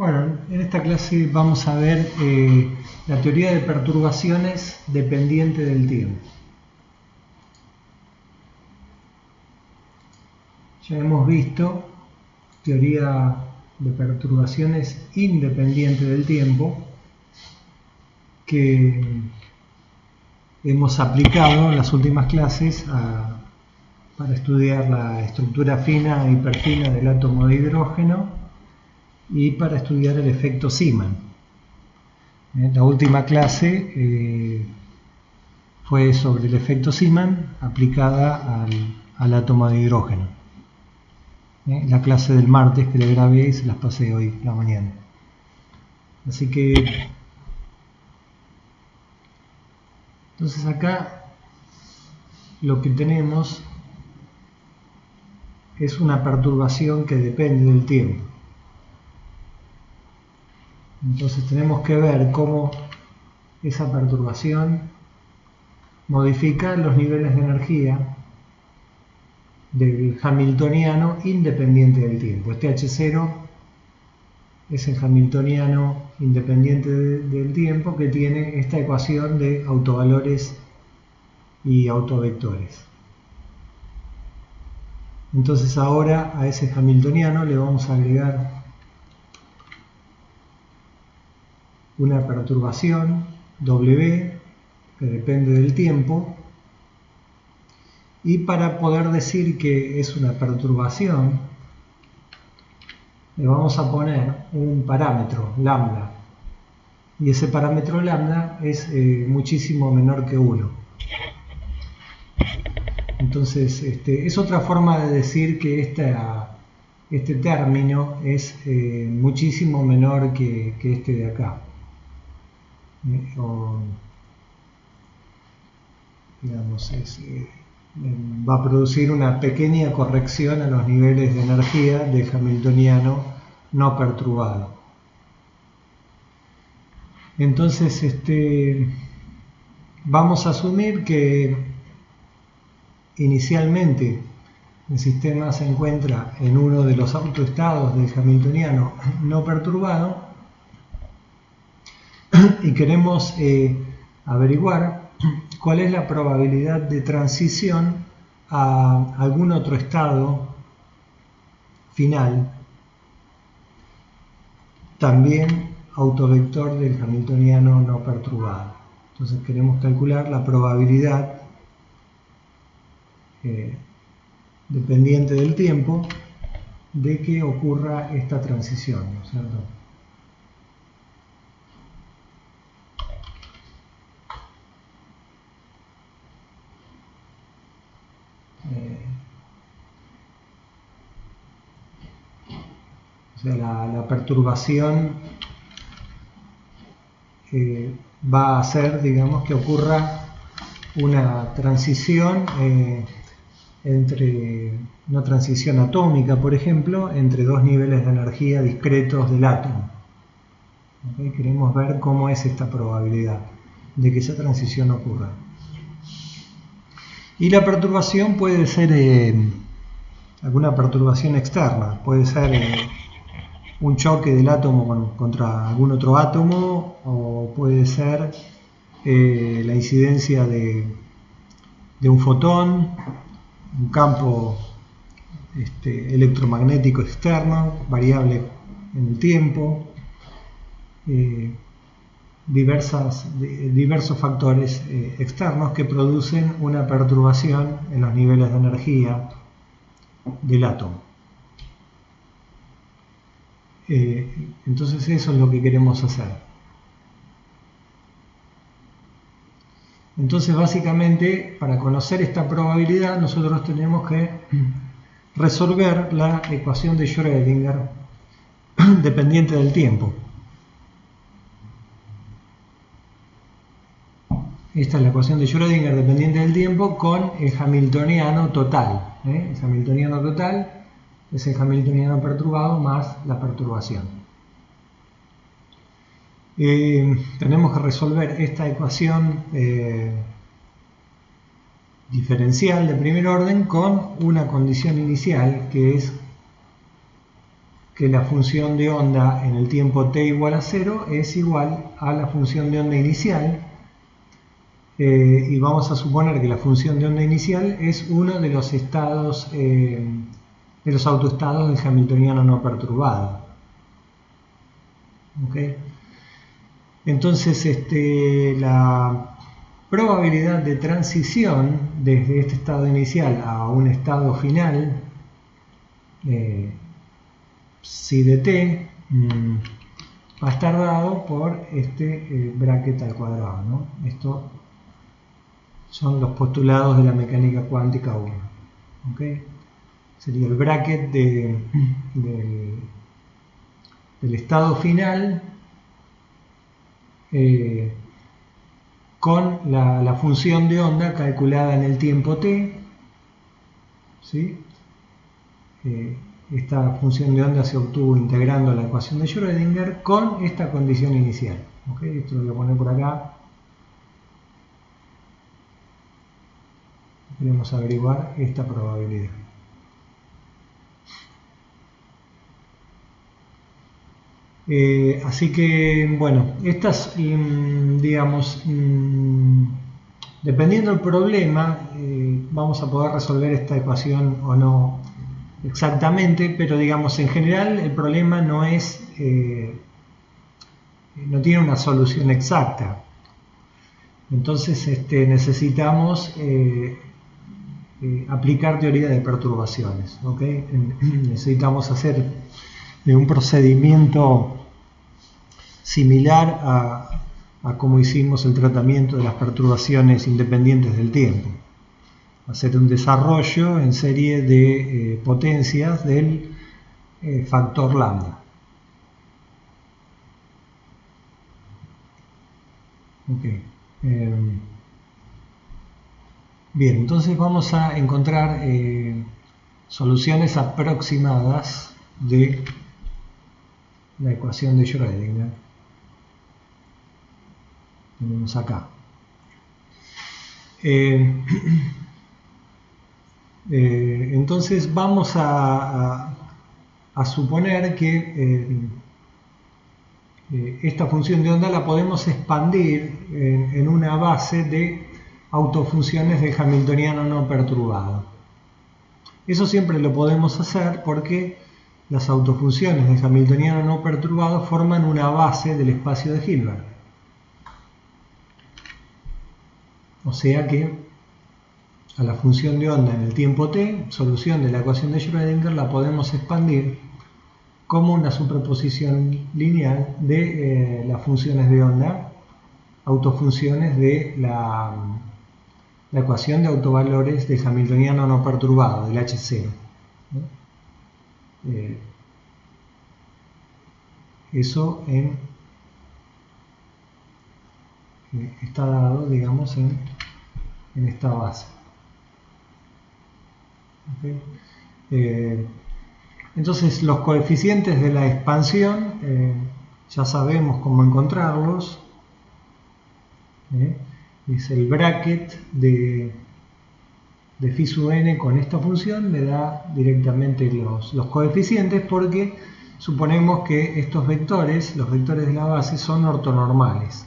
Bueno, en esta clase vamos a ver la teoría de perturbaciones dependiente del tiempo. Ya hemos visto teoría de perturbaciones independiente del tiempo que hemos aplicado en las últimas clases para estudiar la estructura fina e hiperfina del átomo de hidrógeno y para estudiar el efecto Zeeman. La última clase fue sobre el efecto Zeeman aplicada al átomo de hidrógeno. La clase del martes que le grabé y se las pasé hoy la mañana. Así que entonces acá lo que tenemos es una perturbación que depende del tiempo. Entonces tenemos que ver cómo esa perturbación modifica los niveles de energía del hamiltoniano independiente del tiempo. Este H0 es el hamiltoniano independiente del tiempo que tiene esta ecuación de autovalores y autovectores. Entonces ahora a ese hamiltoniano le vamos a agregar una perturbación W que depende del tiempo, y para poder decir que es una perturbación le vamos a poner un parámetro lambda, y ese parámetro lambda es muchísimo menor que 1. Entonces es otra forma de decir que este término es muchísimo menor que este de acá. Digamos, va a producir una pequeña corrección a los niveles de energía del hamiltoniano no perturbado. Entonces vamos a asumir que inicialmente el sistema se encuentra en uno de los autoestados del hamiltoniano no perturbado y queremos averiguar cuál es la probabilidad de transición a algún otro estado final, también autovector del hamiltoniano no perturbado. Entonces queremos calcular la probabilidad dependiente del tiempo de que ocurra esta transición, ¿no es cierto? O sea, la perturbación va a hacer, digamos, que ocurra una transición entre una transición atómica, por ejemplo, entre dos niveles de energía discretos del átomo. ¿Okay? Queremos ver cómo es esta probabilidad de que esa transición ocurra. Y la perturbación puede ser alguna perturbación externa, puede ser un choque del átomo contra algún otro átomo, o puede ser la incidencia de un fotón, un campo electromagnético externo, variable en el tiempo, diversos factores externos que producen una perturbación en los niveles de energía del átomo. Entonces eso es lo que queremos hacer. Entonces básicamente para conocer esta probabilidad nosotros tenemos que resolver la ecuación de Schrödinger dependiente del tiempo. Esta es la ecuación de Schrödinger dependiente del tiempo con el hamiltoniano total. El hamiltoniano total es el hamiltoniano perturbado más la perturbación. Tenemos que resolver esta ecuación diferencial de primer orden con una condición inicial que es que la función de onda en el tiempo t igual a 0 es igual a la función de onda inicial, y vamos a suponer que la función de onda inicial es uno de los estados, de los autoestados del hamiltoniano no perturbado. ¿Okay? Entonces la probabilidad de transición desde este estado inicial a un estado final, psi de t, va a estar dado por este bracket al cuadrado, ¿no? Estos son los postulados de la mecánica cuántica 1. ¿Okay? Sería el bracket del estado final con la función de onda calculada en el tiempo t, ¿sí? Esta función de onda se obtuvo integrando la ecuación de Schrödinger con esta condición inicial. ¿Okay? Esto lo voy a poner por acá. Queremos averiguar esta probabilidad. Así que, bueno, estas, digamos, dependiendo del problema, vamos a poder resolver esta ecuación o no exactamente, pero digamos, en general el problema no es, no tiene una solución exacta. Entonces necesitamos aplicar teoría de perturbaciones, ¿okay? Necesitamos hacer un procedimiento similar a como hicimos el tratamiento de las perturbaciones independientes del tiempo. Hacer un desarrollo en serie de potencias del factor lambda. Okay. Bien, entonces vamos a encontrar soluciones aproximadas de la ecuación de Schrödinger. Tenemos acá. Entonces vamos a suponer que esta función de onda la podemos expandir en una base de autofunciones del hamiltoniano no perturbado. Eso siempre lo podemos hacer porque las autofunciones del hamiltoniano no perturbado forman una base del espacio de Hilbert. O sea que a la función de onda en el tiempo t, solución de la ecuación de Schrödinger, la podemos expandir como una superposición lineal de las funciones de onda, autofunciones de la ecuación de autovalores del hamiltoniano no perturbado, del H0. Eso está dado, digamos, en esta base. ¿Okay? Entonces los coeficientes de la expansión ya sabemos cómo encontrarlos. Es el bracket de phi sub n con esta función, me da directamente los coeficientes porque suponemos que estos vectores, los vectores de la base, son ortonormales.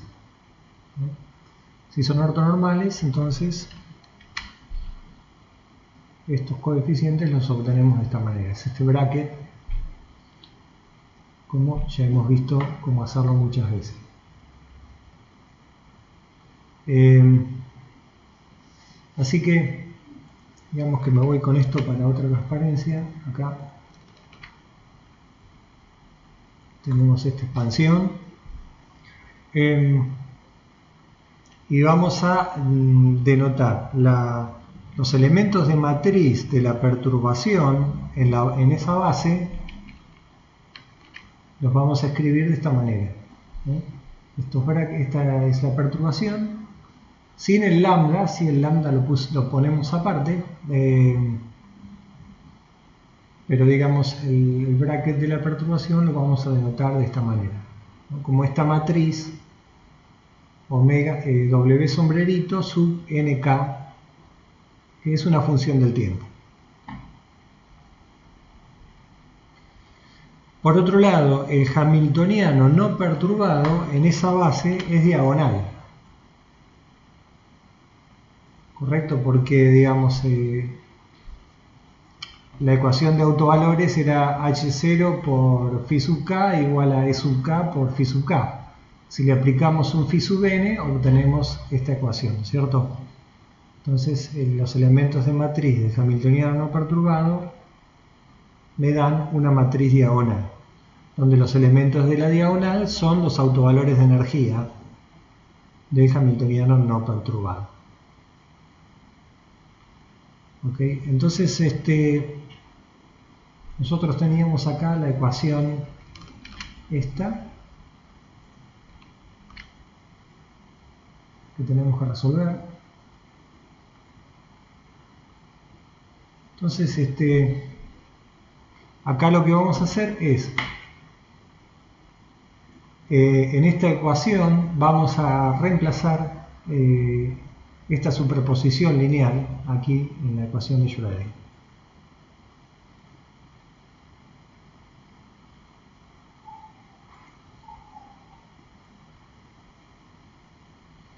Si son ortonormales, entonces estos coeficientes los obtenemos de esta manera. Es este bracket, como ya hemos visto cómo hacerlo muchas veces. Así que, digamos que me voy con esto para otra transparencia. Acá tenemos esta expansión. Y vamos a denotar los elementos de matriz de la perturbación en esa base, los vamos a escribir de esta manera. Esta es la perturbación, sin el lambda, si el lambda lo ponemos aparte, pero digamos el bracket de la perturbación lo vamos a denotar de esta manera, ¿no? Como esta matriz omega W sombrerito sub nk, que es una función del tiempo. Por otro lado, el hamiltoniano no perturbado en esa base es diagonal. ¿Correcto? Porque, digamos, la ecuación de autovalores era H0 por phi sub k igual a E sub k por phi sub k. Si le aplicamos un phi sub n, obtenemos esta ecuación, ¿cierto? Entonces, los elementos de matriz del hamiltoniano no perturbado me dan una matriz diagonal, donde los elementos de la diagonal son los autovalores de energía del hamiltoniano no perturbado. ¿Ok? Entonces, nosotros teníamos acá la ecuación esta que tenemos que resolver. Entonces, acá lo que vamos a hacer es, en esta ecuación vamos a reemplazar esta superposición lineal aquí en la ecuación de Schrödinger.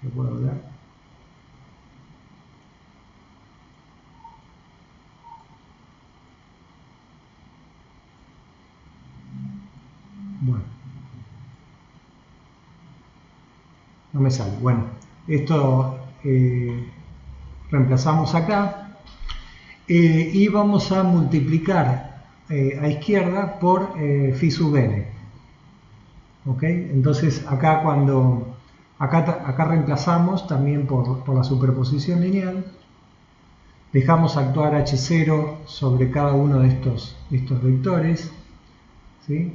¿Lo puedo hablar? Bueno. No me sale. Bueno, esto reemplazamos acá y vamos a multiplicar a izquierda por phi sub n. ¿Ok? Entonces acá acá reemplazamos también por la superposición lineal, dejamos actuar H0 sobre cada uno de estos vectores, ¿sí?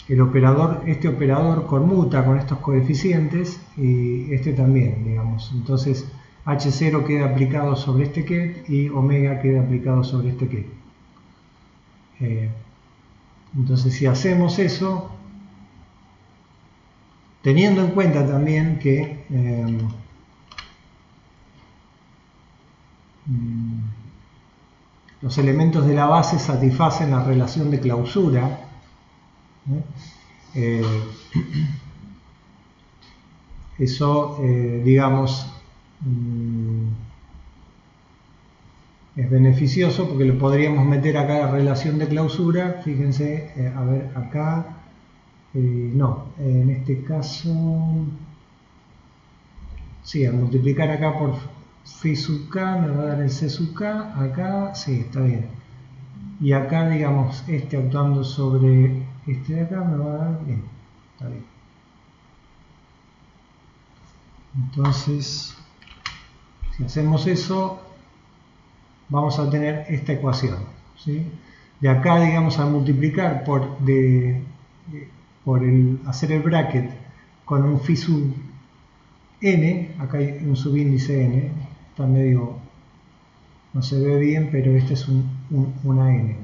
Este operador conmuta con estos coeficientes y este también, digamos. Entonces H0 queda aplicado sobre este ket y omega queda aplicado sobre este ket. Entonces, si hacemos eso, teniendo en cuenta también que los elementos de la base satisfacen la relación de clausura, eso, digamos, es beneficioso porque le podríamos meter acá la relación de clausura. Fíjense, a ver, acá, no, en este caso, sí, al multiplicar acá por phi sub k me va a dar el c sub k, acá, sí, está bien. Y acá, digamos, actuando sobre este de acá me va a dar, bien, está bien. Entonces, si hacemos eso, vamos a tener esta ecuación, ¿sí? De acá, digamos, al multiplicar hacer el bracket con un phi sub n, acá hay un subíndice n, está medio, no se ve bien, pero este es una n.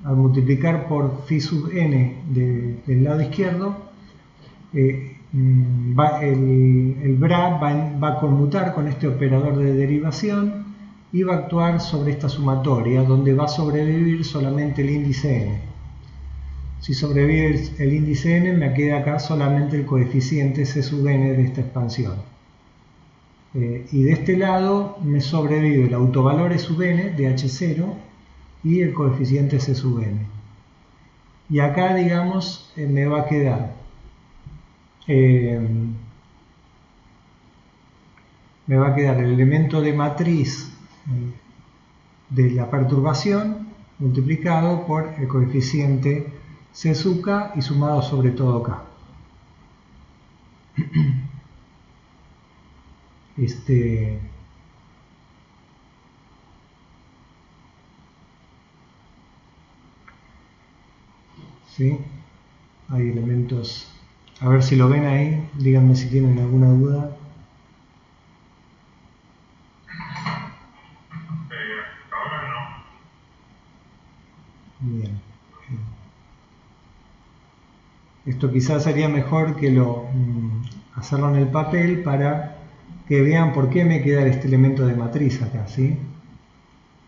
Al multiplicar por phi sub n del lado izquierdo, el bra va a conmutar con este operador de derivación y va a actuar sobre esta sumatoria, donde va a sobrevivir solamente el índice n. Si sobrevive el índice n, me queda acá solamente el coeficiente c sub n de esta expansión. Y de este lado me sobrevive el autovalor e sub n de H0 y el coeficiente c sub n. Y acá, digamos, me va a quedar el elemento de matriz de la perturbación multiplicado por el coeficiente c sub k y sumado sobre todo k. ¿Sí? Hay elementos, a ver si lo ven ahí, díganme si tienen alguna duda. Ahora no. Bien. Esto quizás sería mejor que hacerlo en el papel para que vean por qué me queda este elemento de matriz acá, ¿sí?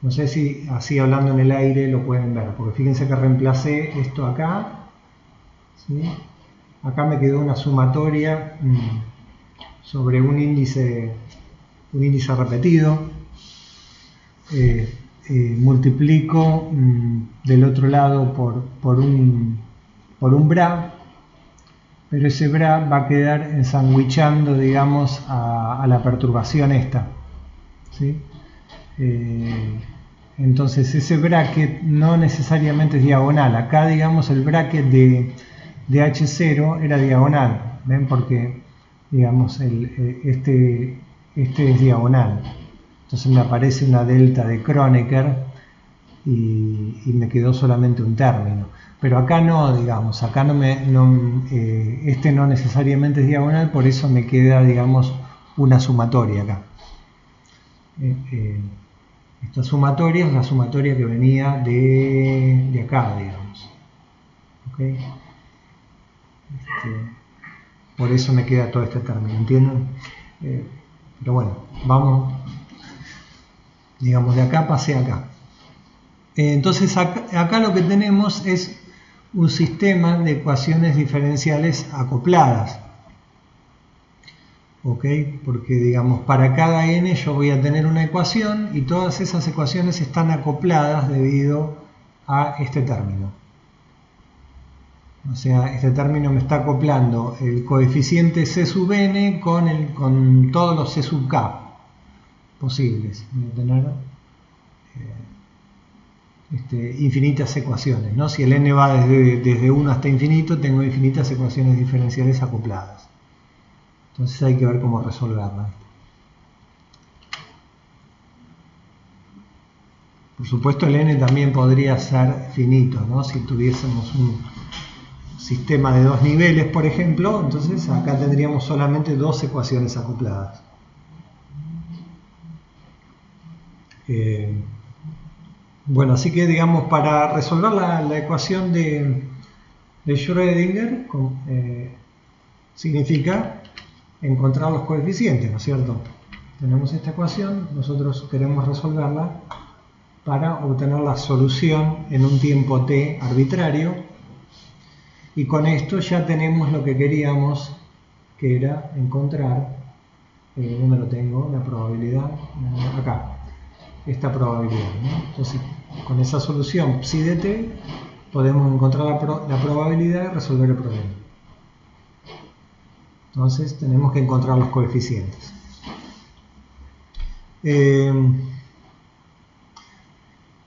No sé si así hablando en el aire lo pueden ver, porque fíjense que reemplacé esto acá, ¿sí? Acá me quedó una sumatoria sobre un índice repetido. Multiplico del otro lado por un bra, pero ese bra va a quedar ensandwichando, digamos, a la perturbación esta, ¿sí? Entonces ese bracket no necesariamente es diagonal. Acá, digamos, el bracket de H0 era diagonal, ¿ven? Porque, digamos, este es diagonal. Entonces me aparece una delta de Kronecker y me quedó solamente un término. Pero acá no, digamos, acá este no necesariamente es diagonal, por eso me queda, digamos, una sumatoria acá. Esta sumatoria es la sumatoria que venía de acá, digamos. ¿Okay? Por eso me queda todo este término, ¿entienden? Pero bueno, vamos, digamos, de acá pasé acá. Entonces acá lo que tenemos es un sistema de ecuaciones diferenciales acopladas. ¿Ok? Porque, digamos, para cada n yo voy a tener una ecuación y todas esas ecuaciones están acopladas debido a este término. O sea, este término me está acoplando el coeficiente c sub n con todos los c sub k posibles. Voy a tener infinitas ecuaciones, ¿no? Si el n va desde 1 hasta infinito, tengo infinitas ecuaciones diferenciales acopladas. Entonces hay que ver cómo resolverlas. Por supuesto, el n también podría ser finito, ¿no? Si tuviésemos un sistema de 2 niveles, por ejemplo, entonces acá tendríamos solamente 2 ecuaciones acopladas. Bueno, así que, digamos, para resolver la ecuación de Schrödinger, significa encontrar los coeficientes, ¿no es cierto? Tenemos esta ecuación, nosotros queremos resolverla para obtener la solución en un tiempo t arbitrario, y con esto ya tenemos lo que queríamos, que era encontrar, ¿dónde lo tengo? La probabilidad, acá, esta probabilidad, ¿no? Entonces, con esa solución psi de t podemos encontrar la probabilidad de resolver el problema. Entonces tenemos que encontrar los coeficientes.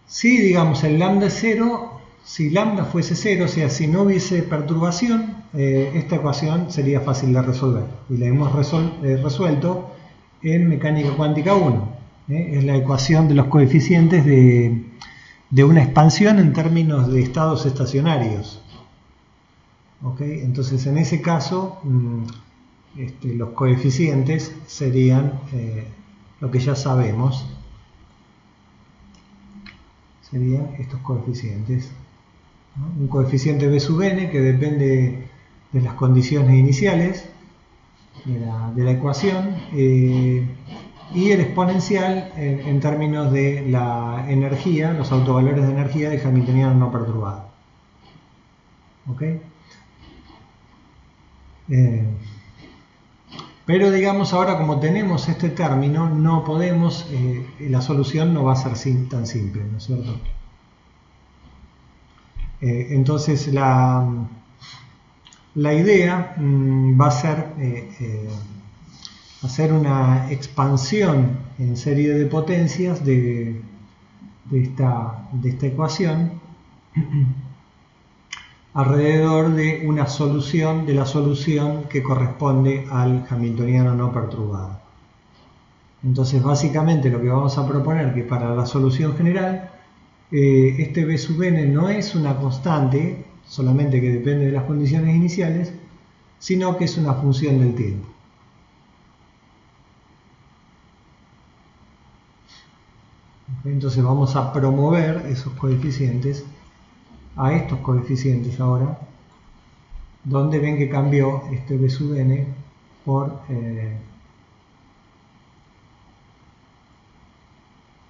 Si, digamos, el lambda es 0, si lambda fuese 0, o sea, si no hubiese perturbación, esta ecuación sería fácil de resolver. Y la hemos resuelto en mecánica cuántica 1. Es la ecuación de los coeficientes de una expansión en términos de estados estacionarios. ¿Okay? Entonces, en ese caso, los coeficientes serían lo que ya sabemos. Serían estos coeficientes, ¿no? Un coeficiente b sub n que depende de las condiciones iniciales de la ecuación, y el exponencial en términos de la energía, los autovalores de energía de Hamiltoniano no perturbado. ¿Ok? Pero, digamos, ahora como tenemos este término, no podemos, la solución no va a ser tan simple, ¿no es cierto? Entonces la idea va a ser hacer una expansión en serie de potencias de esta ecuación alrededor de una solución, de la solución que corresponde al Hamiltoniano no perturbado. Entonces, básicamente lo que vamos a proponer que para la solución general, este b sub n no es una constante, solamente que depende de las condiciones iniciales, sino que es una función del tiempo. Entonces vamos a promover esos coeficientes a estos coeficientes ahora, donde ven que cambió este b sub n por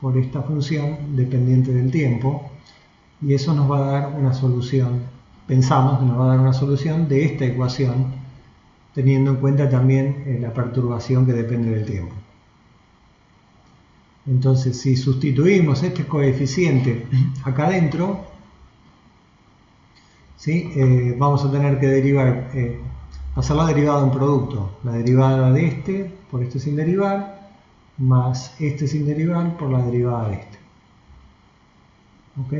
por esta función dependiente del tiempo, y eso nos va a dar una solución. Pensamos que nos va a dar una solución de esta ecuación, teniendo en cuenta también la perturbación que depende del tiempo. Entonces, si sustituimos este coeficiente acá adentro, ¿sí? Vamos a tener que derivar, pasar la derivada de un producto, la derivada de este por este sin derivar, más este sin derivar por la derivada de este. ¿Ok?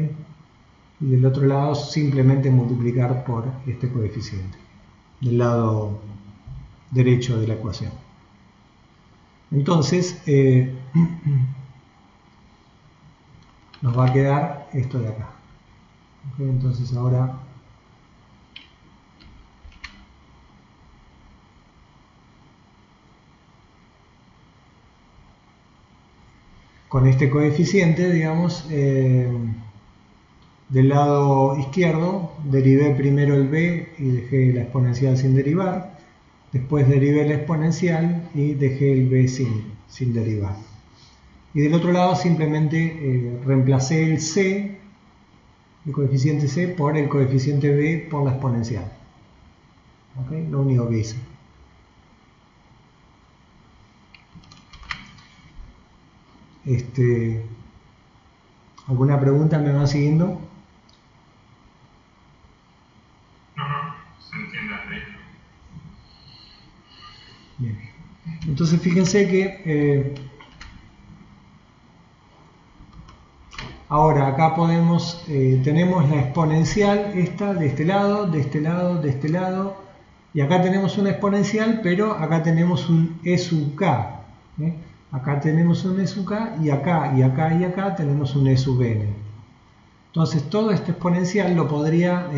Y del otro lado simplemente multiplicar por este coeficiente, del lado derecho de la ecuación. Entonces, nos va a quedar esto de acá. ¿Okay? Entonces ahora con este coeficiente, digamos, del lado izquierdo derivé primero el b y dejé la exponencial sin derivar, después derivé la exponencial y dejé el b sin derivar. Y del otro lado simplemente reemplacé el c, el coeficiente c, por el coeficiente b por la exponencial. ¿Okay? Lo único que hice. ¿Alguna pregunta? ¿Me van siguiendo? No, se entiende hasta ahí. Bien. Entonces fíjense que ahora acá tenemos la exponencial esta de este lado, de este lado, de este lado, y acá tenemos una exponencial, pero acá tenemos un e sub k. Acá tenemos un e sub k y acá y acá y acá tenemos un e sub n. Entonces todo este exponencial lo podría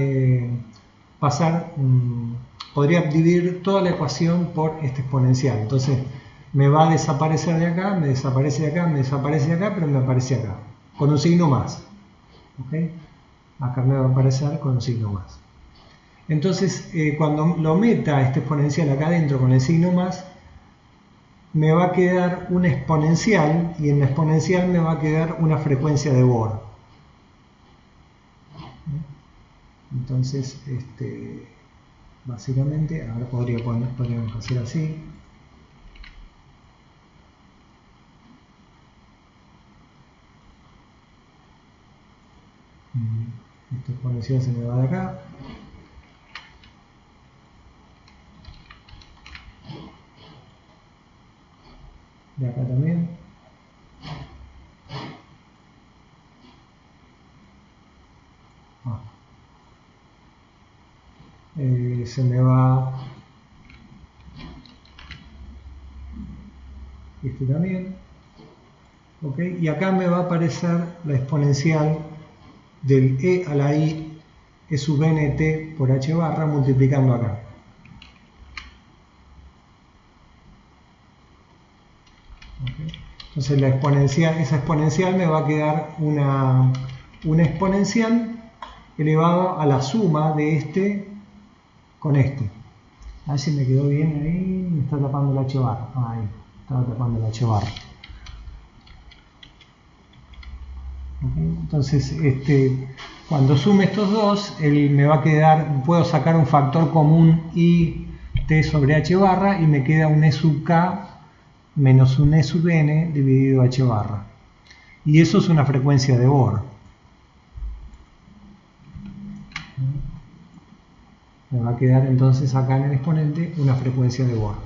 podría dividir toda la ecuación por este exponencial. Entonces me va a desaparecer de acá, me desaparece de acá, me desaparece de acá, pero me aparece acá, con un signo más. ¿Okay? Acá me va a aparecer con un signo más. Entonces cuando lo meta este exponencial acá adentro con el signo más, me va a quedar una exponencial, y en la exponencial me va a quedar una frecuencia de Bohr. Entonces, básicamente, ahora podríamos hacer así. Esta exponencial se me va de acá. De acá también. Se me va este también. ¿Ok? Y acá me va a aparecer la exponencial del e a la i e sub nt por h barra multiplicando acá. ¿Okay? Entonces esa exponencial me va a quedar una exponencial elevado a la suma de este con este. A ver si me quedó bien ahí. Me está tapando el h bar. Ahí, estaba tapando el h bar. ¿Okay? Entonces, cuando sume estos dos, me va a quedar, puedo sacar un factor común i t sobre h barra y me queda un e sub k menos un e sub n dividido h barra. Y eso es una frecuencia de Bohr. Me va a quedar entonces acá en el exponente una frecuencia de Bohr.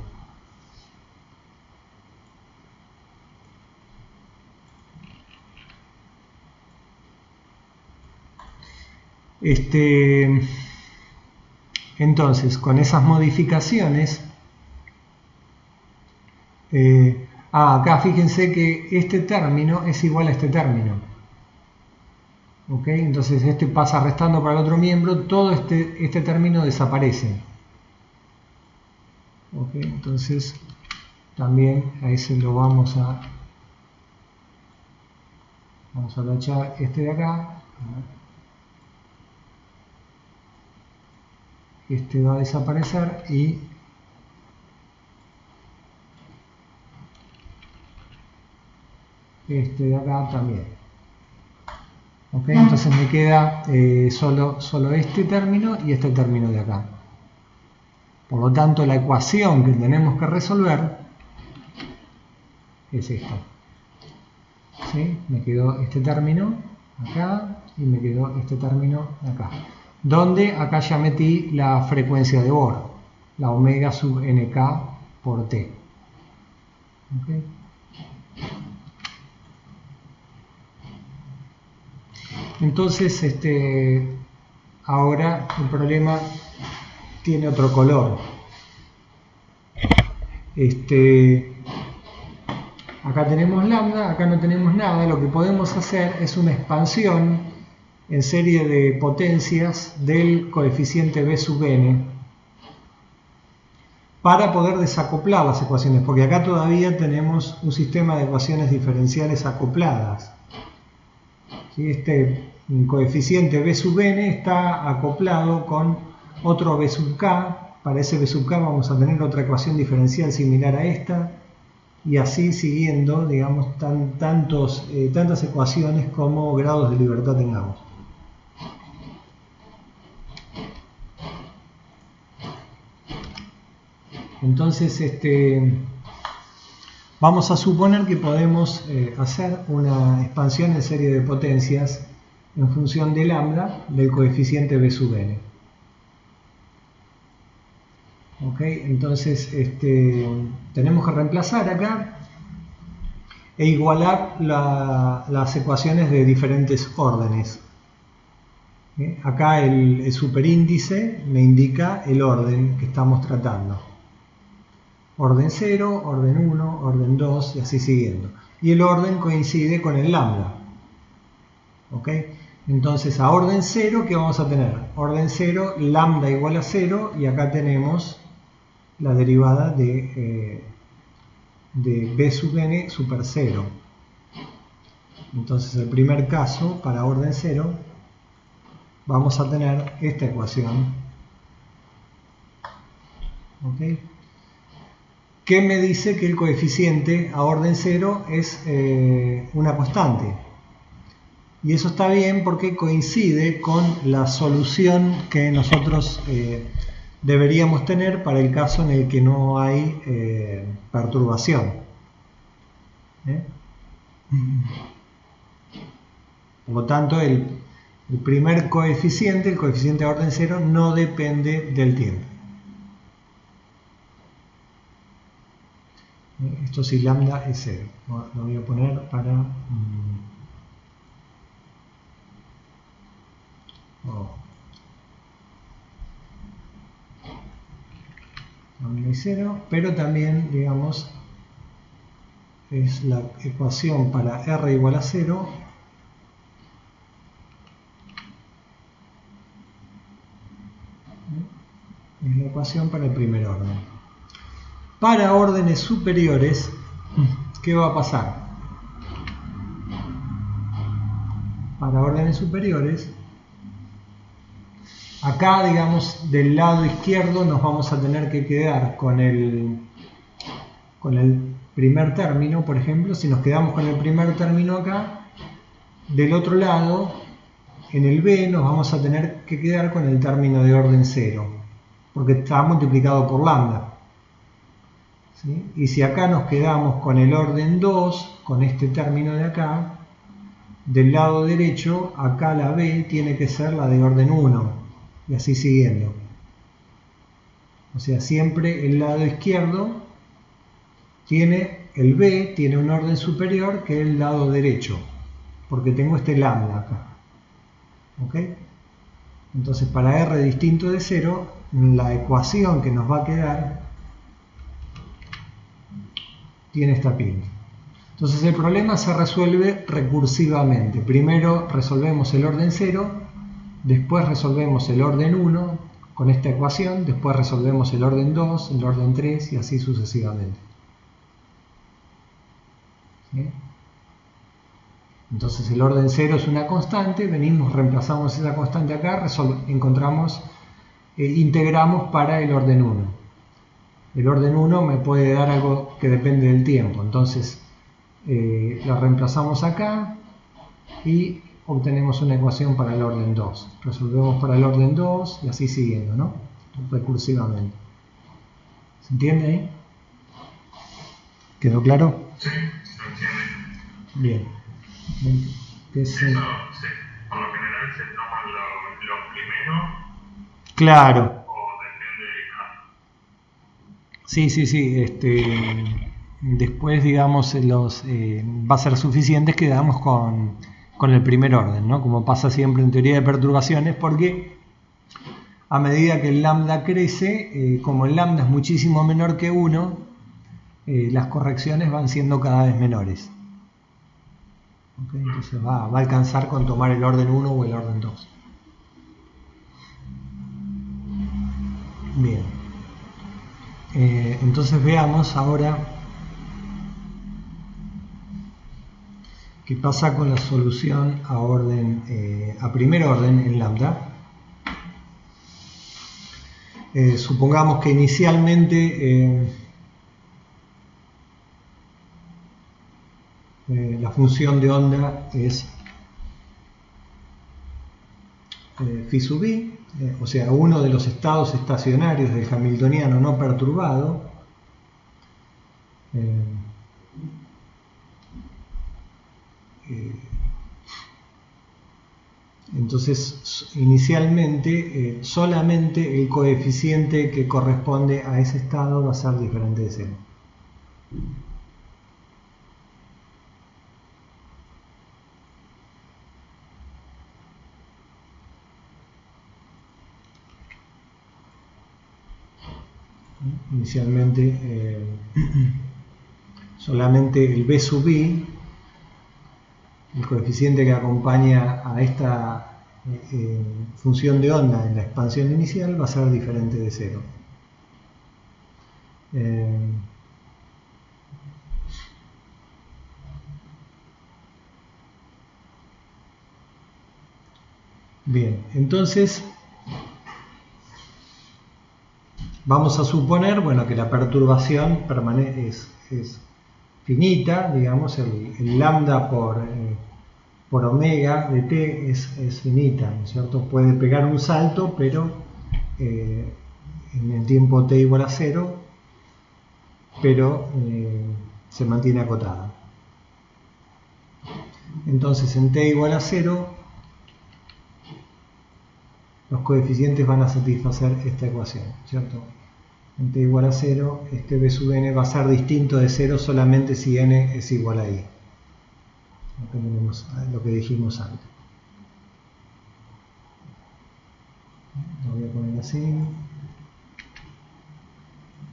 Entonces, con esas modificaciones, acá fíjense que este término es igual a este término. ¿Ok? Entonces este pasa restando para el otro miembro, todo este término desaparece. ¿Ok? Entonces también a ese lo vamos a tachar este de acá. Este va a desaparecer y este de acá también. ¿Ok? Entonces me queda solo este término y este término de acá. Por lo tanto, la ecuación que tenemos que resolver es esta. ¿Sí? Me quedó este término acá y me quedó este término acá. Donde acá ya metí la frecuencia de Bohr, la omega sub nk por t. ¿Okay? Entonces, ahora el problema tiene otro color. Acá tenemos lambda, acá no tenemos nada. Lo que podemos hacer es una expansión en serie de potencias del coeficiente b sub n para poder desacoplar las ecuaciones, porque acá todavía tenemos un sistema de ecuaciones diferenciales acopladas. ¿Sí? Este coeficiente b sub n está acoplado con otro b sub k. Para ese b sub k vamos a tener otra ecuación diferencial similar a esta, y así siguiendo, digamos, tantas ecuaciones como grados de libertad tengamos. Entonces, vamos a suponer que podemos hacer una expansión en serie de potencias en función de lambda del coeficiente b sub n. ¿Ok? Entonces, tenemos que reemplazar acá e igualar las ecuaciones de diferentes órdenes. Acá el superíndice me indica el orden que estamos tratando. Orden 0, orden 1, orden 2 y así siguiendo. Y el orden coincide con el lambda. ¿Ok? Entonces a orden 0, ¿qué vamos a tener? Orden 0, lambda igual a 0, y acá tenemos la derivada de b sub n super 0. Entonces el primer caso, para orden 0, vamos a tener esta ecuación. ¿Ok? Que me dice que el coeficiente a orden 0 es una constante. Y eso está bien porque coincide con la solución que nosotros deberíamos tener para el caso en el que no hay perturbación. Por lo tanto, el primer coeficiente, el coeficiente a orden 0, no depende del tiempo. Esto si lambda es 0. Lo voy a poner para... lambda es 0, pero también, digamos, es la ecuación para r igual a 0. Es la ecuación para el primer orden. Para órdenes superiores, ¿qué va a pasar? Para órdenes superiores, acá, digamos, del lado izquierdo nos vamos a tener que quedar con el primer término, por ejemplo. Si nos quedamos con el primer término acá, del otro lado, en el b, nos vamos a tener que quedar con el término de orden 0, porque está multiplicado por lambda. ¿Sí? Y si acá nos quedamos con el orden 2, con este término de acá, del lado derecho, acá la b tiene que ser la de orden 1, y así siguiendo. O sea, siempre el lado izquierdo tiene el b, tiene un orden superior que el lado derecho, porque tengo este lambda acá. ¿Ok? Entonces, para r distinto de 0, la ecuación que nos va a quedar tiene esta pinta. Entonces el problema se resuelve recursivamente. Primero resolvemos el orden 0, después resolvemos el orden 1 con esta ecuación, después resolvemos el orden 2, el orden 3 y así sucesivamente. ¿Sí? Entonces el orden 0 es una constante, venimos, reemplazamos esa constante acá, encontramos, integramos para el orden 1. El orden 1 me puede dar algo que depende del tiempo, entonces la reemplazamos acá y obtenemos una ecuación para el orden 2. Resolvemos para el orden 2 y así siguiendo, ¿no? Recursivamente. ¿Se entiende ahí? ¿Quedó claro? Sí, se entiende. Bien. Eso, sí. Por lo general se toman los primeros. Claro. O depende de cada. Sí. Después, digamos, va a ser suficiente que quedamos con el primer orden, ¿no? Como pasa siempre en teoría de perturbaciones, porque a medida que el lambda crece, como el lambda es muchísimo menor que 1, las correcciones van siendo cada vez menores. ¿Okay? Entonces va a alcanzar con tomar el orden 1 o el orden 2. Bien. Entonces veamos ahora qué pasa con la solución a primer orden en lambda. Supongamos que inicialmente la función de onda es phi sub i, o sea, uno de los estados estacionarios del hamiltoniano no perturbado. Entonces, inicialmente, solamente el coeficiente que corresponde a ese estado va a ser diferente de 0. Inicialmente, solamente el b sub i, el coeficiente que acompaña a esta función de onda en la expansión inicial, va a ser diferente de 0. Bien, entonces vamos a suponer, bueno, que la perturbación es finita, digamos, el lambda por omega de t es finita, ¿no es cierto? Puede pegar un salto, pero en el tiempo t igual a 0, pero se mantiene acotada. Entonces en t igual a 0, los coeficientes van a satisfacer esta ecuación, ¿cierto? En t igual a 0, este b sub n va a ser distinto de 0 solamente si n es igual a i. Lo que dijimos antes. Lo voy a poner así.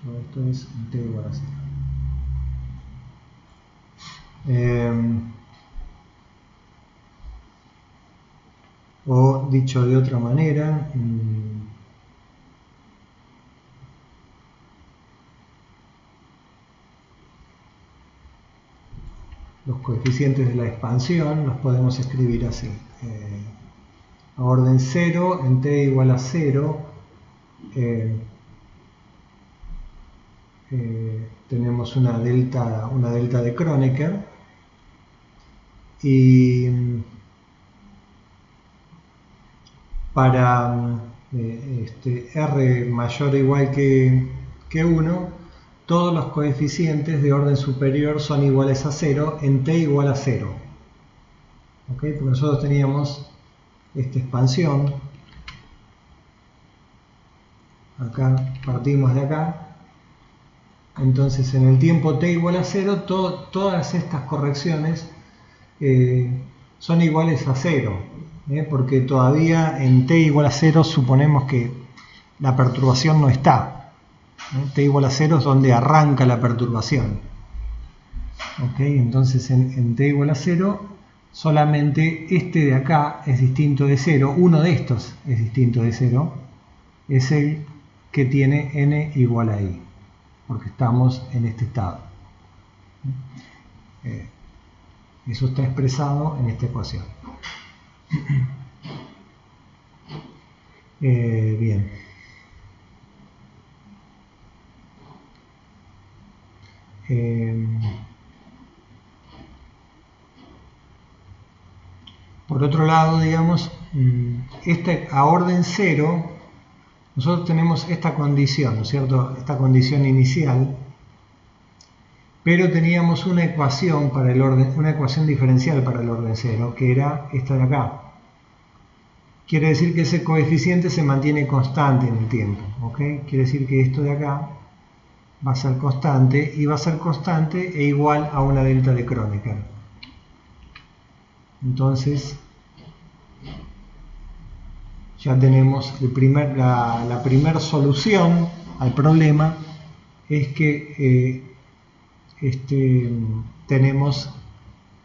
Todo esto es en t igual a 0. O dicho de otra manera, los coeficientes de la expansión los podemos escribir así. A orden 0, en t igual a 0, tenemos una delta de Kronecker, y para r mayor o igual que 1, todos los coeficientes de orden superior son iguales a 0 en t igual a 0. ¿Okay? Porque nosotros teníamos esta expansión, acá partimos de acá, entonces en el tiempo t igual a 0, todas estas correcciones son iguales a 0, porque todavía en t igual a 0 suponemos que la perturbación no está. T igual a 0 es donde arranca la perturbación. ¿Okay? Entonces en t igual a 0, solamente este de acá es distinto de 0, uno de estos es distinto de 0, es el que tiene n igual a i, porque estamos en este estado. Eso está expresado en esta ecuación. Bien. Por otro lado, digamos, a orden 0, nosotros tenemos esta condición, ¿no es cierto? Esta condición inicial, pero teníamos una ecuación para el orden, una ecuación diferencial para el orden 0, que era esta de acá. Quiere decir que ese coeficiente se mantiene constante en el tiempo, ¿ok? Quiere decir que esto de acá va a ser constante, y va a ser constante e igual a una delta de Kronecker. Entonces, ya tenemos la primera solución al problema, es que tenemos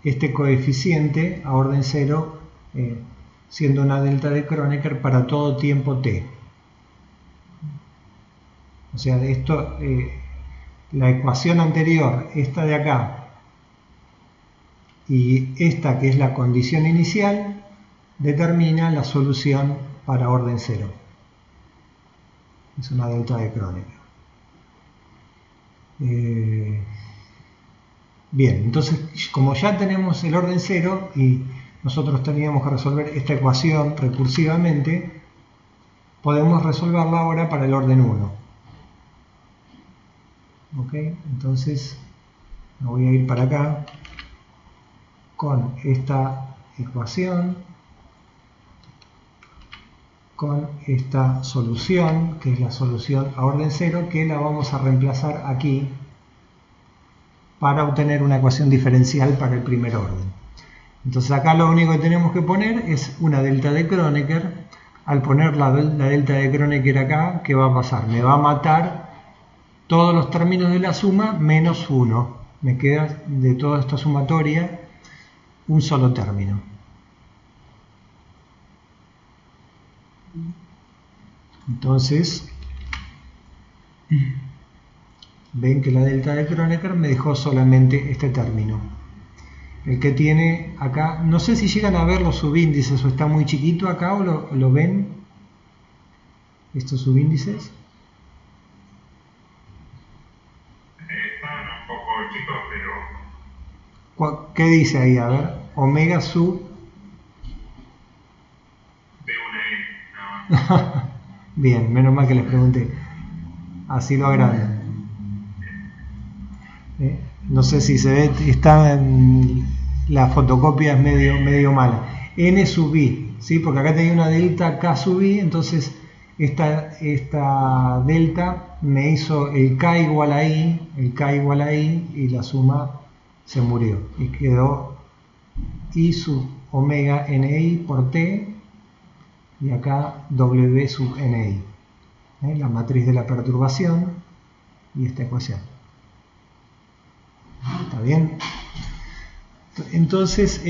este coeficiente a orden 0 siendo una delta de Kronecker para todo tiempo t. O sea, esto, la ecuación anterior, esta de acá, y esta que es la condición inicial, determina la solución para orden 0. Es una delta de Kronecker. Bien, entonces como ya tenemos el orden 0 y nosotros teníamos que resolver esta ecuación recursivamente, podemos resolverla ahora para el orden 1. Ok, entonces me voy a ir para acá con esta ecuación, con esta solución, que es la solución a orden 0, que la vamos a reemplazar aquí para obtener una ecuación diferencial para el primer orden. Entonces acá lo único que tenemos que poner es una delta de Kronecker. Al poner la delta de Kronecker acá, ¿qué va a pasar? Me va a matar todos los términos de la suma menos 1. Me queda de toda esta sumatoria un solo término. Entonces, ven que la delta de Kronecker me dejó solamente este término. El que tiene acá, no sé si llegan a ver los subíndices o está muy chiquito acá o lo ven, estos subíndices. Están un poco chicos, pero... ¿Qué dice ahí? A ver, omega sub... B1i, no. Bien, menos mal que les pregunté. Así lo agrando. No sé si se ve, está en la fotocopia es medio mala. N sub i, ¿sí? Porque acá tenía una delta K sub i, entonces esta delta me hizo el K igual a I, y la suma se murió. Y quedó I sub omega ni por T, y acá W sub ni. La matriz de la perturbación y esta ecuación. ¿Está bien? Entonces,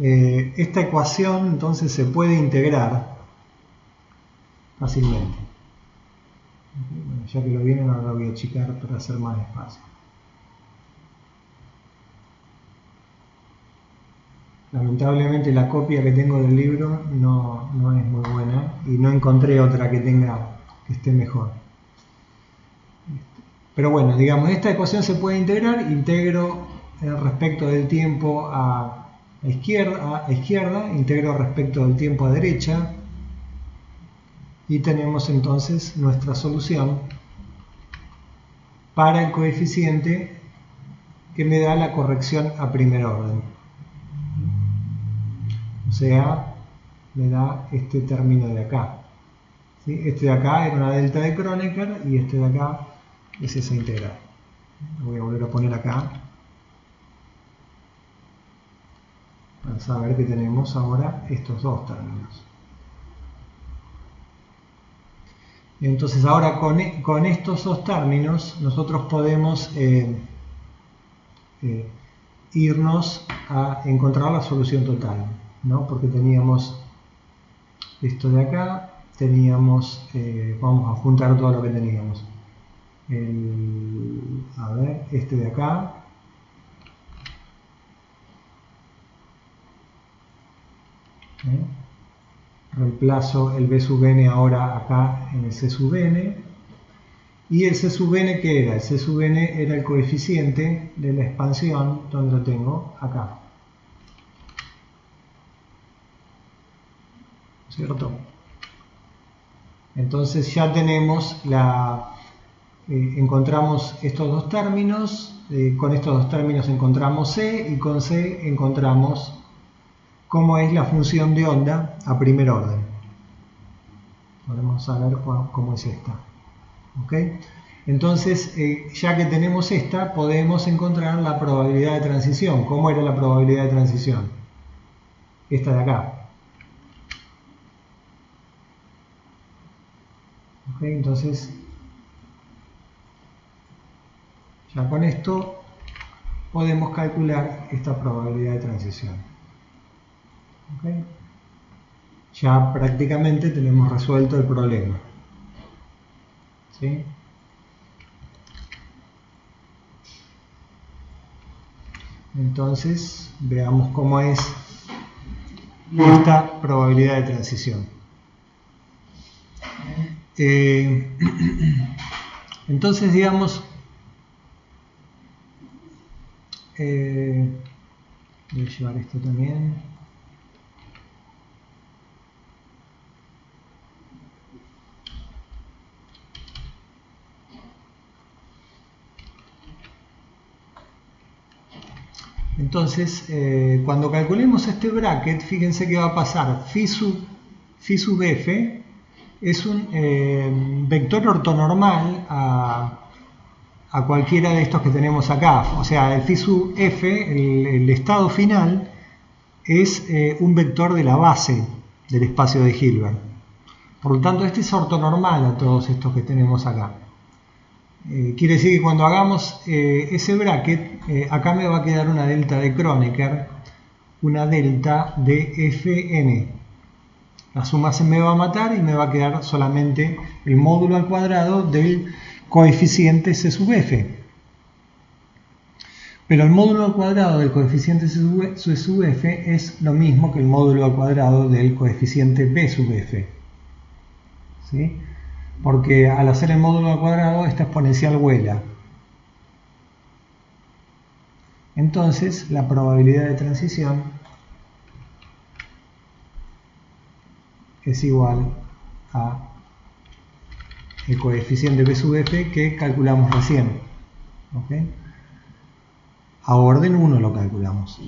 esta ecuación entonces se puede integrar fácilmente. Bueno, ya que lo vienen, ahora lo voy a achicar para hacer más espacio. Lamentablemente la copia que tengo del libro no es muy buena y no encontré otra que esté mejor. Pero bueno, digamos, esta ecuación se puede integrar. Integro respecto del tiempo a izquierda, integro respecto del tiempo a derecha, y tenemos entonces nuestra solución para el coeficiente que me da la corrección a primer orden. O sea, me da este término de acá. ¿Sí? Este de acá era una delta de Kronecker y este de acá es esa integral. Lo voy a volver a poner acá para saber que tenemos ahora estos dos términos. Entonces ahora con estos dos términos nosotros podemos irnos a encontrar la solución total, ¿no? Porque teníamos esto de acá, teníamos, vamos a juntar todo lo que teníamos. A ver, este de acá, reemplazo el B sub n ahora acá en el C sub n, y el C sub n, ¿qué era? El C sub n era el coeficiente de la expansión, donde lo tengo acá. ¿cierto? Entonces ya tenemos encontramos estos dos términos, con estos dos términos encontramos C y con C encontramos cómo es la función de onda a primer orden. Podemos saber cómo es esta. ¿Ok? Entonces, ya que tenemos esta, podemos encontrar la probabilidad de transición. ¿Cómo era la probabilidad de transición? Esta de acá. ¿Ok? Entonces, ya con esto podemos calcular esta probabilidad de transición. ¿Ok? Ya prácticamente tenemos resuelto el problema. ¿Sí? Entonces, veamos cómo es esta probabilidad de transición. Entonces, digamos, voy a llevar esto también. Entonces, cuando calculemos este bracket, fíjense que va a pasar phi sub f es un vector ortonormal a cualquiera de estos que tenemos acá. O sea, el phi sub f, el estado final, es un vector de la base del espacio de Hilbert. Por lo tanto, este es ortonormal a todos estos que tenemos acá. Quiere decir que cuando hagamos ese bracket, acá me va a quedar una delta de Kronecker, una delta de Fn. La suma se me va a matar y me va a quedar solamente el módulo al cuadrado del coeficiente C sub f. Pero el módulo al cuadrado del coeficiente C sub f es lo mismo que el módulo al cuadrado del coeficiente B sub f. ¿Sí? Porque al hacer el módulo al cuadrado, esta exponencial vuela. Entonces, la probabilidad de transición es igual a el coeficiente B sub f que calculamos recién. ¿Okay? A orden 1 lo calculamos.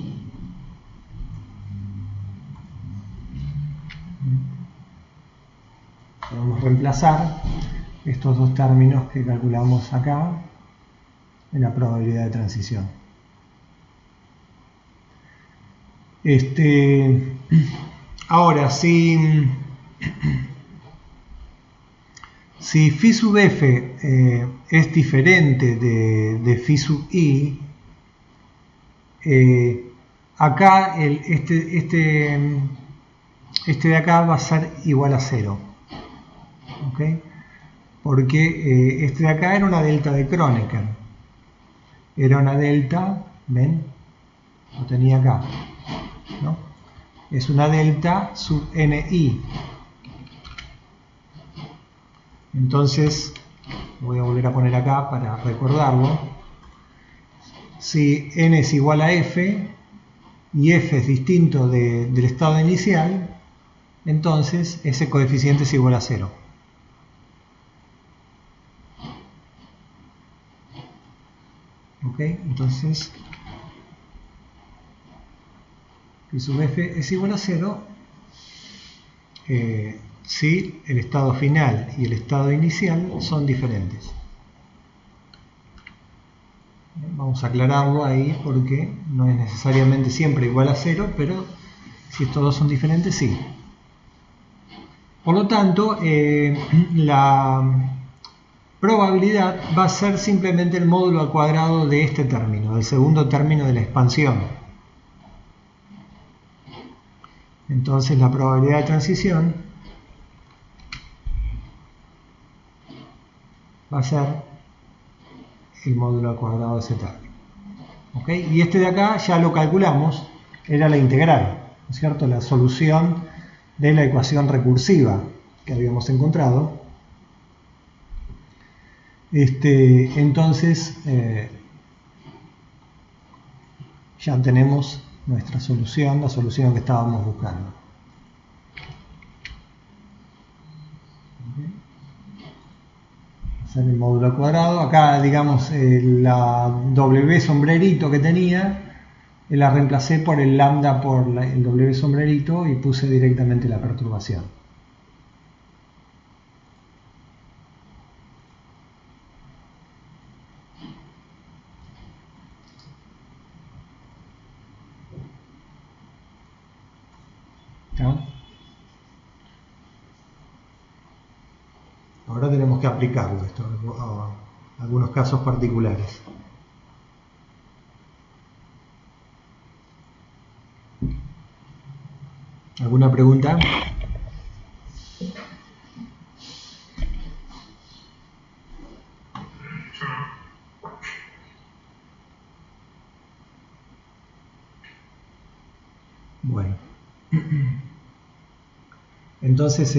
Podemos reemplazar estos dos términos que calculamos acá en la probabilidad de transición. Ahora, si phi sub f es diferente de phi sub i, acá este de acá va a ser igual a 0. ¿Okay? Porque este de acá era una delta de Kronecker. Era una delta, ¿ven? Lo tenía acá, ¿no? Es una delta sub ni. Entonces, voy a volver a poner acá para recordarlo. Si n es igual a f y f es distinto del estado inicial, entonces ese coeficiente es igual a 0. ¿Ok? Entonces, phi sub f es igual a 0 si el estado final y el estado inicial son diferentes. Vamos a aclararlo ahí porque no es necesariamente siempre igual a 0, pero si estos dos son diferentes, sí. Por lo tanto, la probabilidad va a ser simplemente el módulo al cuadrado de este término, del segundo término de la expansión. Entonces la probabilidad de transición va a ser el módulo al cuadrado de ese término. ¿Okay? Y este de acá ya lo calculamos, era la integral, ¿no es cierto? La solución de la ecuación recursiva que habíamos encontrado. Entonces ya tenemos nuestra solución, la solución que estábamos buscando. sale el módulo cuadrado. Acá, digamos, la W sombrerito que tenía, la reemplacé por el lambda por el W sombrerito y puse directamente la perturbación. ¿No? Ahora tenemos que aplicarlo esto a algunos casos particulares. ¿Alguna pregunta? Bueno. Entonces,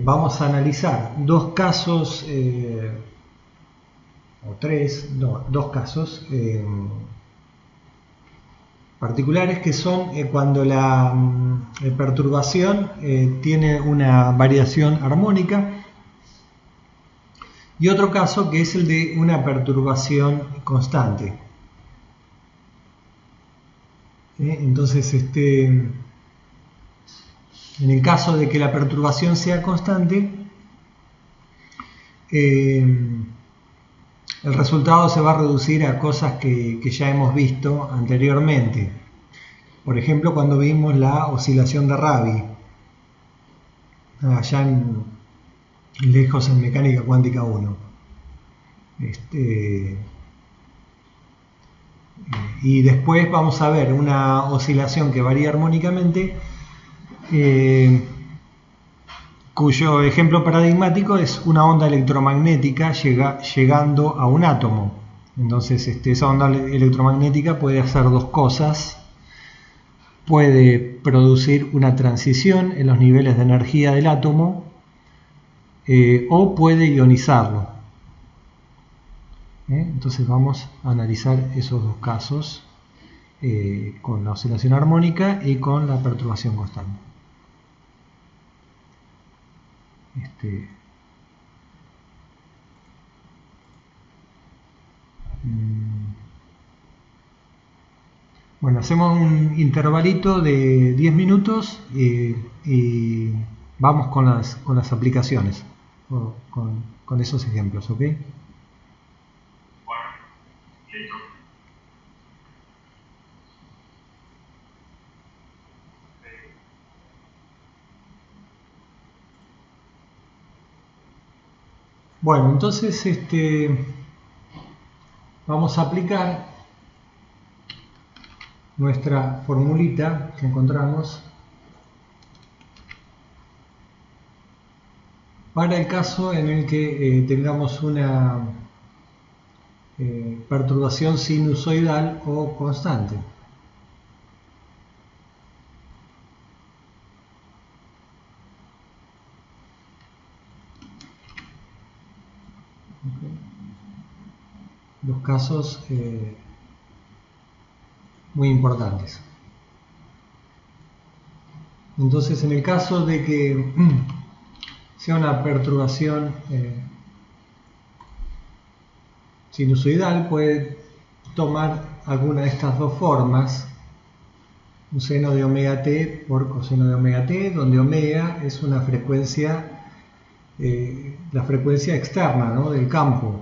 vamos a analizar dos casos, o tres, no, dos casos particulares que son cuando la perturbación tiene una variación armónica, y otro caso que es el de una perturbación constante. Entonces, en el caso de que la perturbación sea constante, el resultado se va a reducir a cosas que ya hemos visto anteriormente. Por ejemplo, cuando vimos la oscilación de Rabi, allá lejos en mecánica cuántica 1. Y después vamos a ver una oscilación que varía armónicamente, cuyo ejemplo paradigmático es una onda electromagnética llegando a un átomo. Entonces, esa onda electromagnética puede hacer dos cosas. Puede producir una transición en los niveles de energía del átomo, o puede ionizarlo. Entonces vamos a analizar esos dos casos, con la oscilación armónica y con la perturbación constante. Bueno, hacemos un intervalito de 10 minutos y vamos con las aplicaciones, con esos ejemplos, ¿ok? Bueno, entonces vamos a aplicar nuestra formulita que encontramos para el caso en el que tengamos una perturbación sinusoidal o constante. Los casos muy importantes. Entonces, en el caso de que sea una perturbación sinusoidal, puede tomar alguna de estas dos formas: un seno de omega t por coseno de omega t, donde omega es una frecuencia, la frecuencia externa, ¿no?, del campo.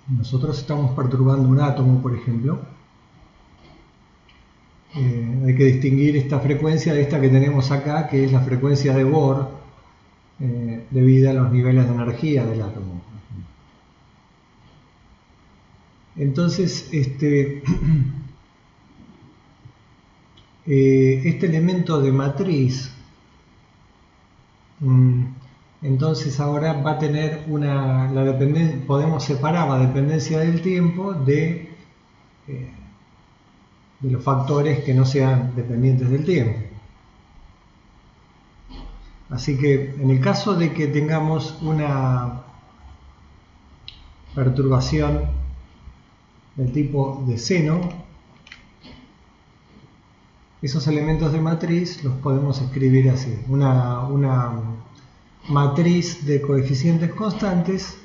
Nosotros estamos perturbando un átomo, por ejemplo. Hay que distinguir esta frecuencia de esta que tenemos acá, que es la frecuencia de Bohr, debido a los niveles de energía del átomo. Entonces, este elemento de matriz, entonces ahora va a tener la dependencia, podemos separar la dependencia del tiempo de los factores que no sean dependientes del tiempo. Así que en el caso de que tengamos una perturbación del tipo de seno, esos elementos de matriz los podemos escribir así. Una matriz de coeficientes constantes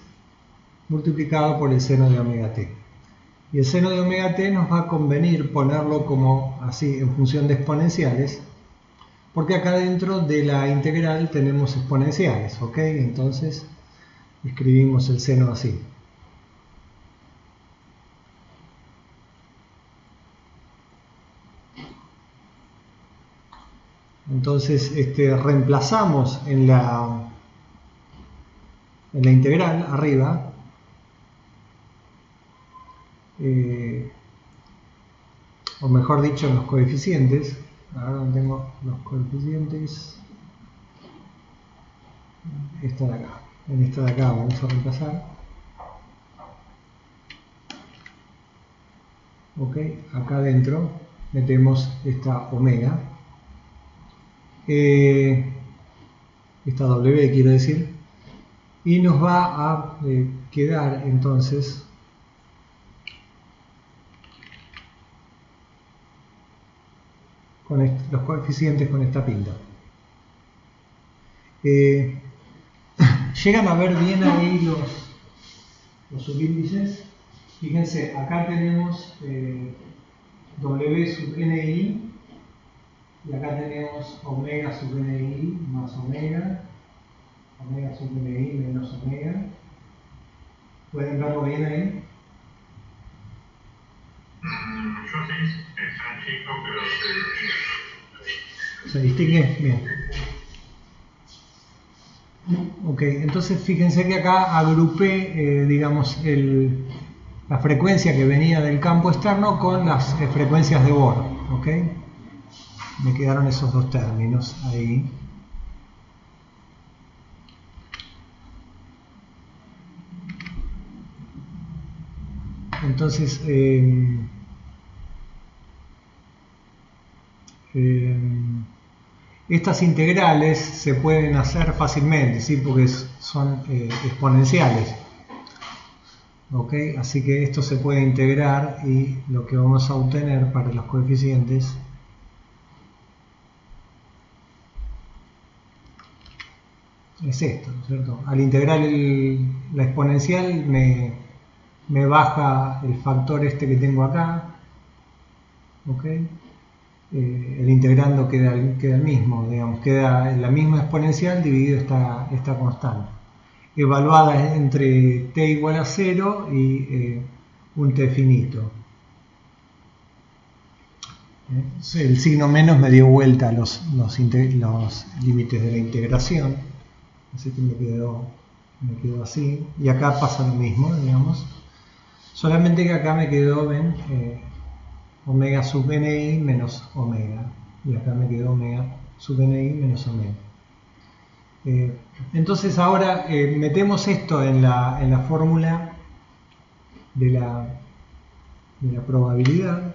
multiplicado por el seno de omega t. Y el seno de omega t nos va a convenir ponerlo como así en función de exponenciales, porque acá dentro de la integral tenemos exponenciales, ¿ok? Entonces escribimos el seno así. Entonces reemplazamos en la integral arriba o mejor dicho en los coeficientes. Ahora donde tengo los coeficientes, esta de acá. En esta de acá vamos a reemplazar. Ok, acá adentro metemos esta omega, esta W quiero decir, y nos va a quedar entonces con los coeficientes con esta pinta. ¿Llegan a ver bien ahí los subíndices? Fíjense, acá tenemos W sub NI y acá tenemos omega sub NI más omega, omega sub NI menos omega. ¿Pueden verlo bien ahí? Yo sí, está chico, pero ¿Se distingue? Bien. Ok, entonces fíjense que acá agrupé, digamos, la frecuencia que venía del campo externo con las frecuencias de Bohr, ¿ok? Me quedaron esos dos términos ahí. Entonces, estas integrales se pueden hacer fácilmente, ¿sí? Porque son exponenciales. ¿Ok? Así que esto se puede integrar y lo que vamos a obtener para los coeficientes es esto, ¿no es cierto? Al integrar la exponencial me baja el factor este que tengo acá, ¿ok? El integrando queda el mismo, digamos, queda la misma exponencial dividido esta constante, evaluada entre t igual a 0 y un t finito. El signo menos me dio vuelta los límites de la integración, así que me quedó así, y acá pasa lo mismo, digamos, solamente que acá me quedó, ven, omega sub ni menos omega, y acá me quedó omega sub ni menos omega. Entonces ahora metemos esto en la fórmula de la probabilidad.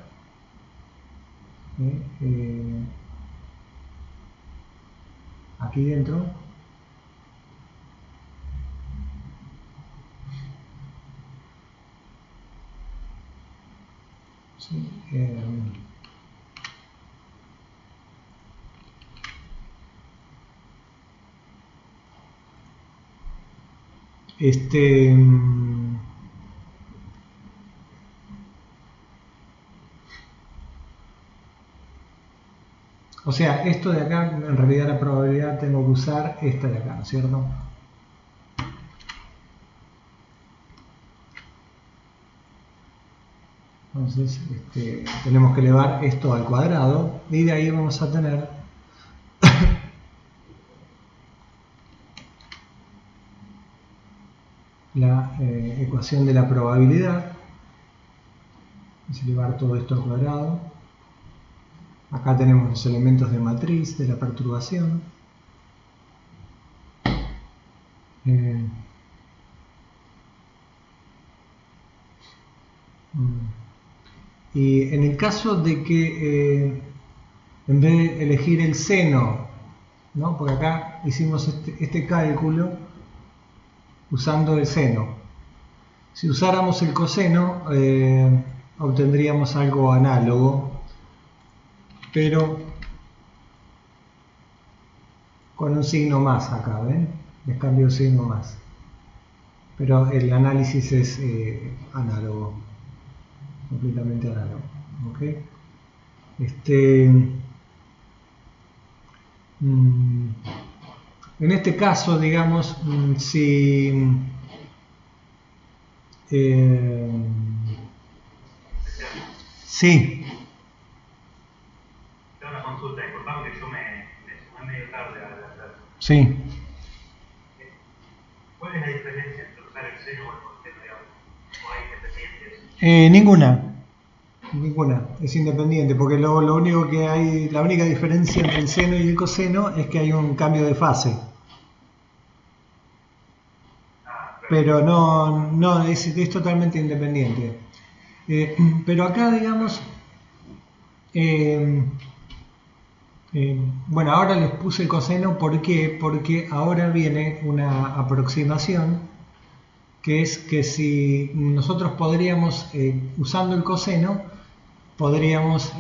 Aquí dentro ¿sí? O sea, esto de acá, en realidad la probabilidad tengo que usar esta de acá, ¿no es cierto? Entonces, tenemos que elevar esto al cuadrado y de ahí vamos a tener la ecuación de la probabilidad. Vamos a elevar todo esto al cuadrado. Acá tenemos los elementos de matriz de la perturbación. Y en el caso de que en vez de elegir el seno, ¿no? Porque acá hicimos este cálculo usando el seno. Si usáramos el coseno, obtendríamos algo análogo. pero con un signo más acá, ¿ven? Les cambio el signo más. Pero el análisis es análogo, completamente análogo. ¿Ok? En este caso, digamos, si sí. Tengo una consulta, disculpame que yo me sumé medio tarde a la clase. Sí. ¿Cuál es la diferencia entre usar el seno o el coseno, digamos? ¿O hay independientes? Ninguna, es independiente, porque lo único que hay, la única diferencia entre el seno y el coseno es que hay un cambio de fase. Pero no es totalmente independiente. Pero acá, digamos, bueno, ahora les puse el coseno, ¿por qué? Porque ahora viene una aproximación, que es que si nosotros podríamos, usando el coseno, podríamos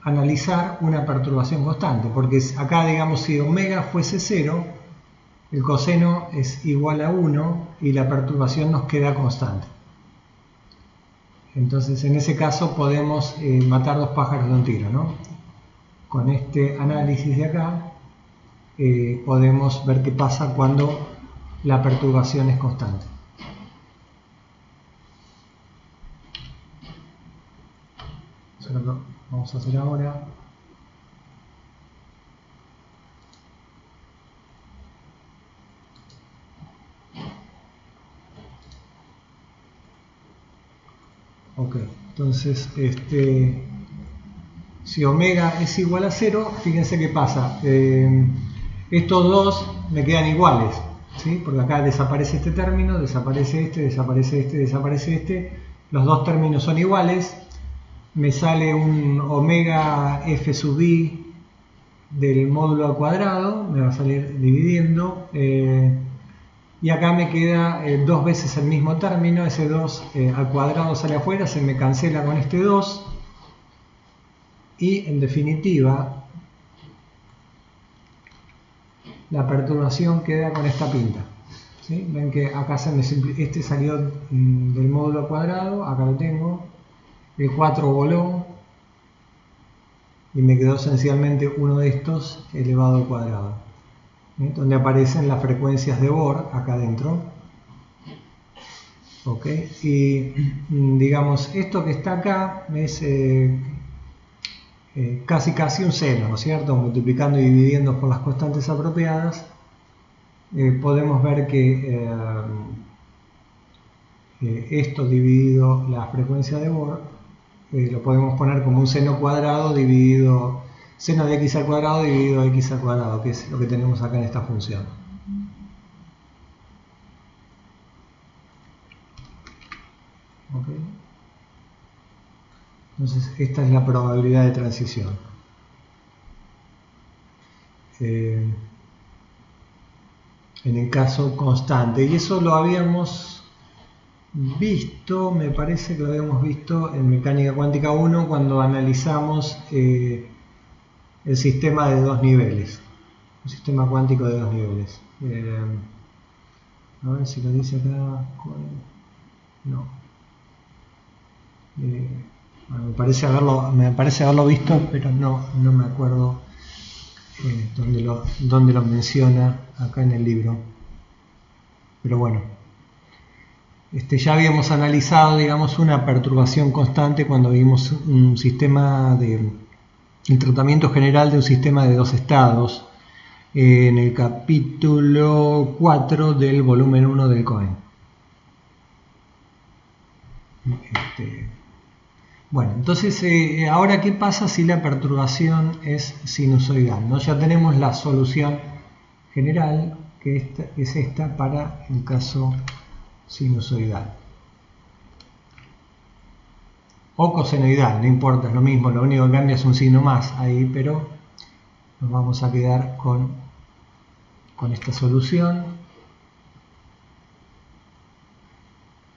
analizar una perturbación constante, porque acá, digamos, si omega fuese 0, el coseno es igual a 1 y la perturbación nos queda constante. Entonces, en ese caso podemos matar dos pájaros de un tiro, ¿no? Con este análisis de acá podemos ver qué pasa cuando la perturbación es constante. Eso es lo que vamos a hacer ahora. Ok, entonces si omega es igual a 0, fíjense qué pasa. Estos dos me quedan iguales, ¿sí? Porque acá desaparece este término, desaparece este, desaparece este, desaparece este. Los dos términos son iguales. Me sale un omega f sub i del módulo al cuadrado, me va a salir dividiendo. Y acá me queda dos veces el mismo término, ese 2 al cuadrado sale afuera, se me cancela con este 2. Y en definitiva, la perturbación queda con esta pinta. ¿Sí? Ven que acá este salió del módulo al cuadrado, acá lo tengo. El 4 voló y me quedó esencialmente uno de estos elevado al cuadrado. Donde aparecen las frecuencias de Bohr acá adentro. ¿Ok? Y digamos, esto que está acá es casi un seno, ¿no es cierto? Multiplicando y dividiendo por las constantes apropiadas, podemos ver que esto dividido la frecuencia de Bohr, lo podemos poner como un seno cuadrado dividido, seno de x al cuadrado dividido x al cuadrado, que es lo que tenemos acá en esta función. ¿Ok? Entonces esta es la probabilidad de transición. En el caso constante, y eso lo habíamos visto, me parece que lo habíamos visto en mecánica cuántica 1 cuando analizamos el sistema de dos niveles, un sistema cuántico de dos niveles. A ver si lo dice acá. No. Bueno, me parece haberlo visto, pero no me acuerdo dónde lo menciona acá en el libro. Pero bueno, ya habíamos analizado, digamos, una perturbación constante cuando vimos un sistema el tratamiento general de un sistema de dos estados en el capítulo 4 del volumen 1 del Cohen. Bueno, entonces ahora ¿qué pasa si la perturbación es sinusoidal? ¿No? Ya tenemos la solución general, que es esta para el caso sinusoidal. O cosenoidal, no importa, es lo mismo, lo único que cambia es un signo más ahí, pero nos vamos a quedar con esta solución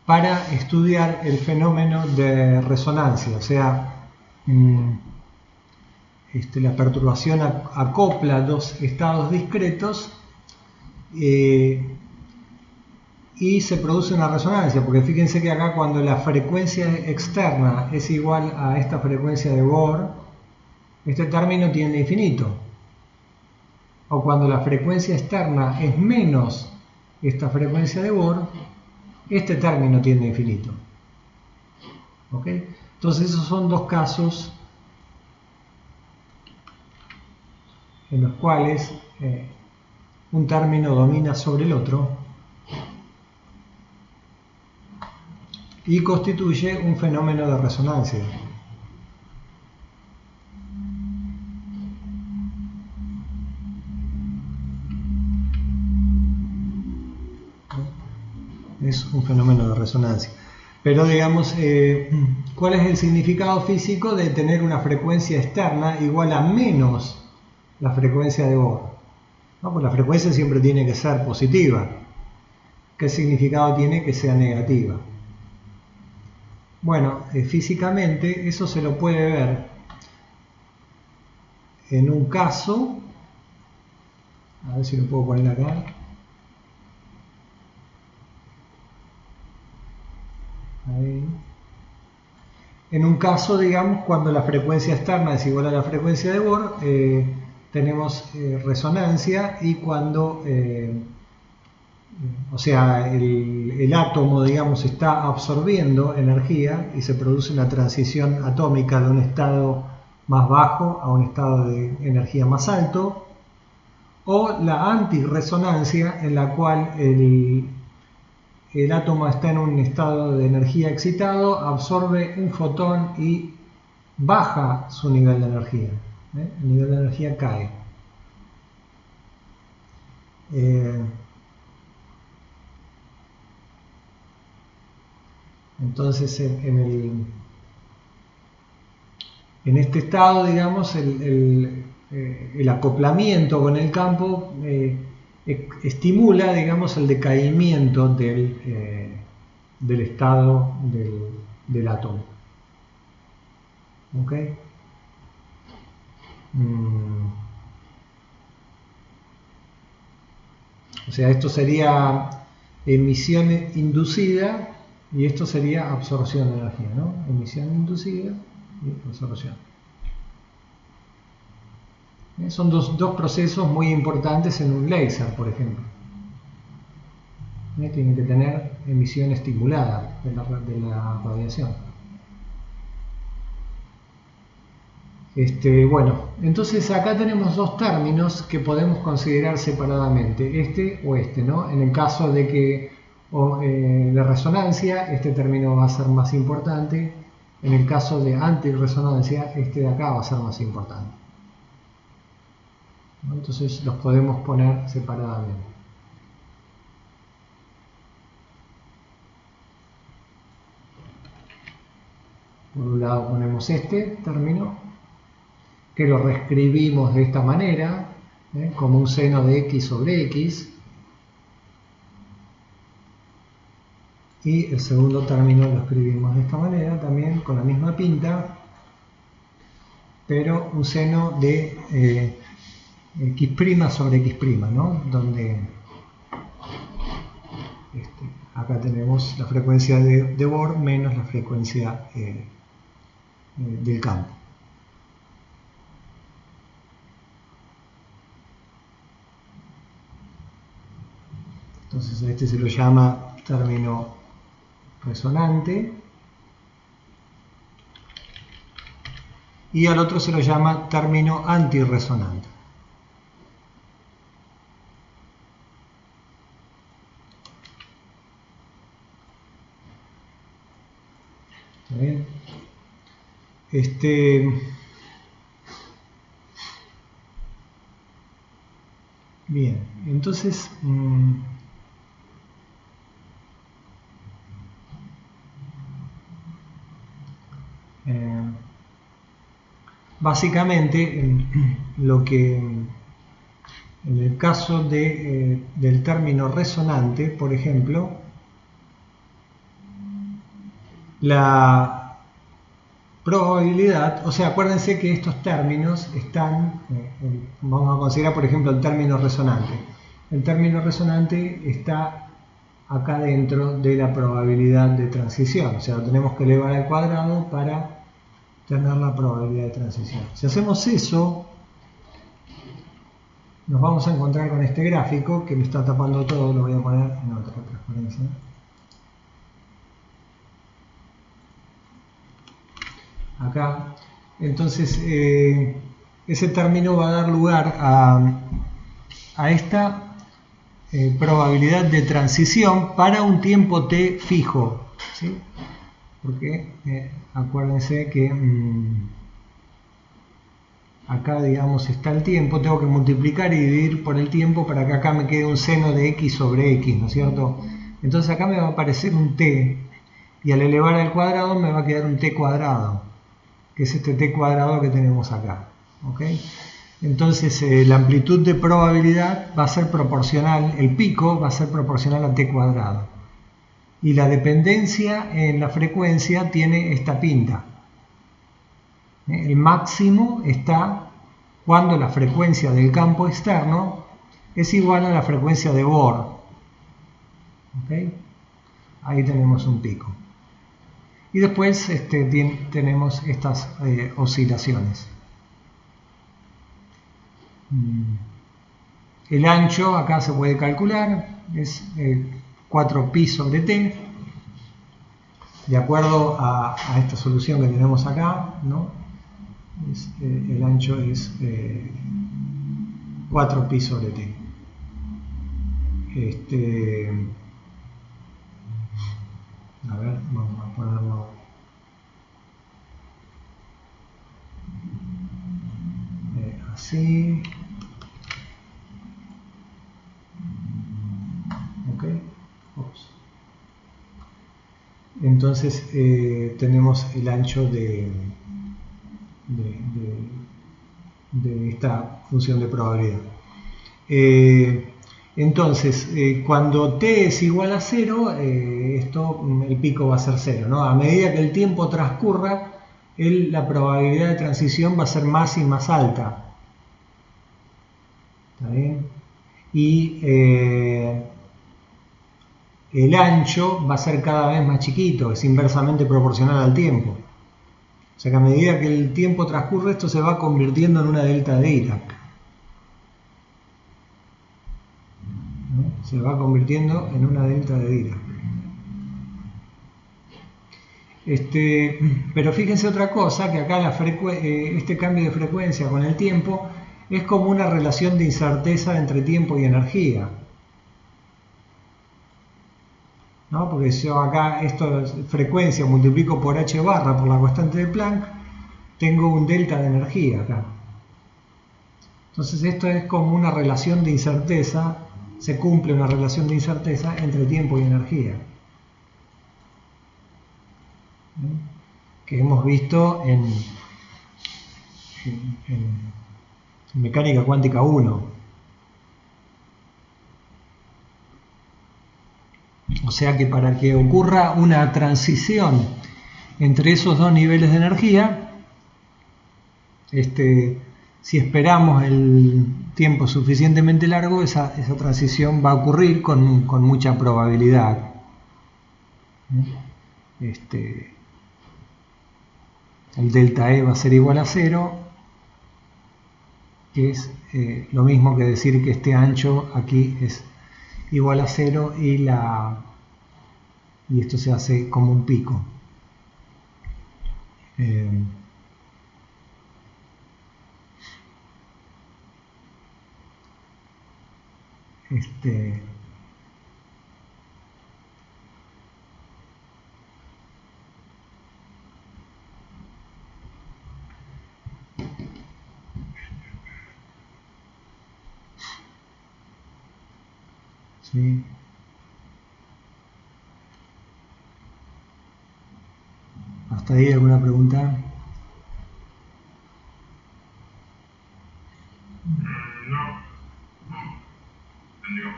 para estudiar el fenómeno de resonancia, o sea, la perturbación acopla dos estados discretos y se produce una resonancia, porque fíjense que acá cuando la frecuencia externa es igual a esta frecuencia de Bohr, este término tiende a infinito. O cuando la frecuencia externa es menos esta frecuencia de Bohr, este término tiende a infinito. ¿Ok? Entonces esos son dos casos en los cuales un término domina sobre el otro y constituye un fenómeno de resonancia. Es un fenómeno de resonancia. Pero digamos, ¿cuál es el significado físico de tener una frecuencia externa igual a menos la frecuencia de Bohr? ¿No? Pues la frecuencia siempre tiene que ser positiva. ¿Qué significado tiene que sea negativa? Bueno, físicamente eso se lo puede ver en un caso, a ver si lo puedo poner acá. Ahí. En un caso, digamos, cuando la frecuencia externa es igual a la frecuencia de Bohr, tenemos resonancia, y cuando, o sea, el átomo, digamos, está absorbiendo energía y se produce una transición atómica de un estado más bajo a un estado de energía más alto, o la antirresonancia, en la cual el átomo está en un estado de energía excitado, absorbe un fotón y baja su nivel de energía. El nivel de energía cae. Entonces, en este estado, digamos, el acoplamiento con el campo estimula, digamos, el decaimiento del estado del átomo. ¿Ok? O sea, esto sería emisión inducida y esto sería absorción de energía, ¿no? Emisión inducida y absorción. Son dos procesos muy importantes en un láser, por ejemplo. Tienen que tener emisión estimulada de la radiación. Bueno, entonces acá tenemos dos términos que podemos considerar separadamente, este o este, ¿no? En el caso de que de resonancia, este término va a ser más importante. En el caso de antirresonancia, este de acá va a ser más importante. Entonces los podemos poner separadamente. Por un lado ponemos este término, que lo reescribimos de esta manera, como un seno de x sobre x. Y el segundo término lo escribimos de esta manera, también con la misma pinta, pero un seno de x' sobre x', ¿no? Donde acá tenemos la frecuencia de Bohr menos la frecuencia del campo. Entonces a este se lo llama término resonante y al otro se lo llama término antirresonante. ¿Está bien? Bien, entonces básicamente lo que en el caso del término resonante, por ejemplo, la probabilidad, o sea, acuérdense que estos términos están, vamos a considerar por ejemplo el término resonante. El término resonante está acá dentro de la probabilidad de transición, o sea, lo tenemos que elevar al cuadrado para tener la probabilidad de transición. Si hacemos eso, nos vamos a encontrar con este gráfico que me está tapando todo, lo voy a poner en otra transparencia. Acá, entonces ese término va a dar lugar a esta probabilidad de transición para un tiempo t fijo, ¿sí? Porque acuérdense que acá, digamos, está el tiempo, tengo que multiplicar y dividir por el tiempo para que acá me quede un seno de x sobre x, ¿no es cierto? Entonces acá me va a aparecer un t, y al elevar al cuadrado me va a quedar un t cuadrado, que es este t cuadrado que tenemos acá, ¿ok? Entonces la amplitud de probabilidad va a ser proporcional, el pico va a ser proporcional a t cuadrado. Y la dependencia en la frecuencia tiene esta pinta. El máximo está cuando la frecuencia del campo externo es igual a la frecuencia de Bohr. ¿Okay? Ahí tenemos un pico. Y después tenemos estas oscilaciones. El ancho acá se puede calcular, es 4pi sobre t, de acuerdo a esta solución que tenemos acá, ¿no? El ancho es 4pi sobre t. A ver, vamos a ponerlo así. Ok. Ups. Entonces tenemos el ancho de esta función de probabilidad. Entonces, cuando t es igual a 0, el pico va a ser 0, ¿no? A medida que el tiempo transcurra, la probabilidad de transición va a ser más y más alta. ¿Está bien? Y el ancho va a ser cada vez más chiquito, es inversamente proporcional al tiempo. O sea que a medida que el tiempo transcurre, esto se va convirtiendo en una delta de Dirac. ¿No? Se va convirtiendo en una delta de Dirac. Pero fíjense otra cosa, que acá este cambio de frecuencia con el tiempo es como una relación de incerteza entre tiempo y energía. ¿No? Porque si yo acá esto es frecuencia, multiplico por h barra por la constante de Planck, tengo un delta de energía acá. Entonces esto es como una relación de incerteza, se cumple una relación de incerteza entre tiempo y energía. Que hemos visto en mecánica cuántica 1. O sea que para que ocurra una transición entre esos dos niveles de energía, si esperamos el tiempo suficientemente largo, esa transición va a ocurrir con mucha probabilidad. El delta E va a ser igual a 0, que es lo mismo que decir que este ancho aquí es igual a 0 y esto se hace como un pico. ¿Sí? ¿Hasta ahí alguna pregunta? No. Entendió.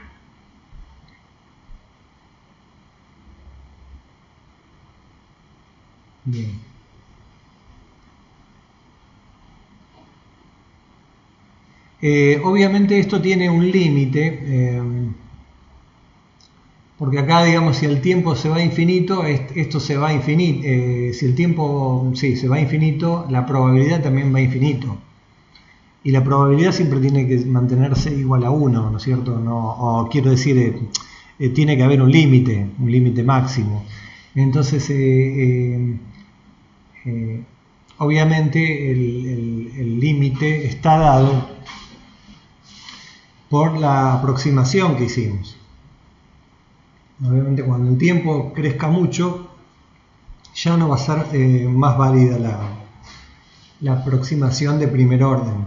Bien. Obviamente esto tiene un límite, porque acá, digamos, si el tiempo se va a infinito, esto se va a infinito. Si el tiempo se va a infinito, la probabilidad también va a infinito. Y la probabilidad siempre tiene que mantenerse igual a 1, ¿no es cierto? No, o quiero decir, tiene que haber un límite máximo. Entonces, obviamente el límite está dado por la aproximación que hicimos. Obviamente cuando el tiempo crezca mucho, ya no va a ser más válida la aproximación de primer orden.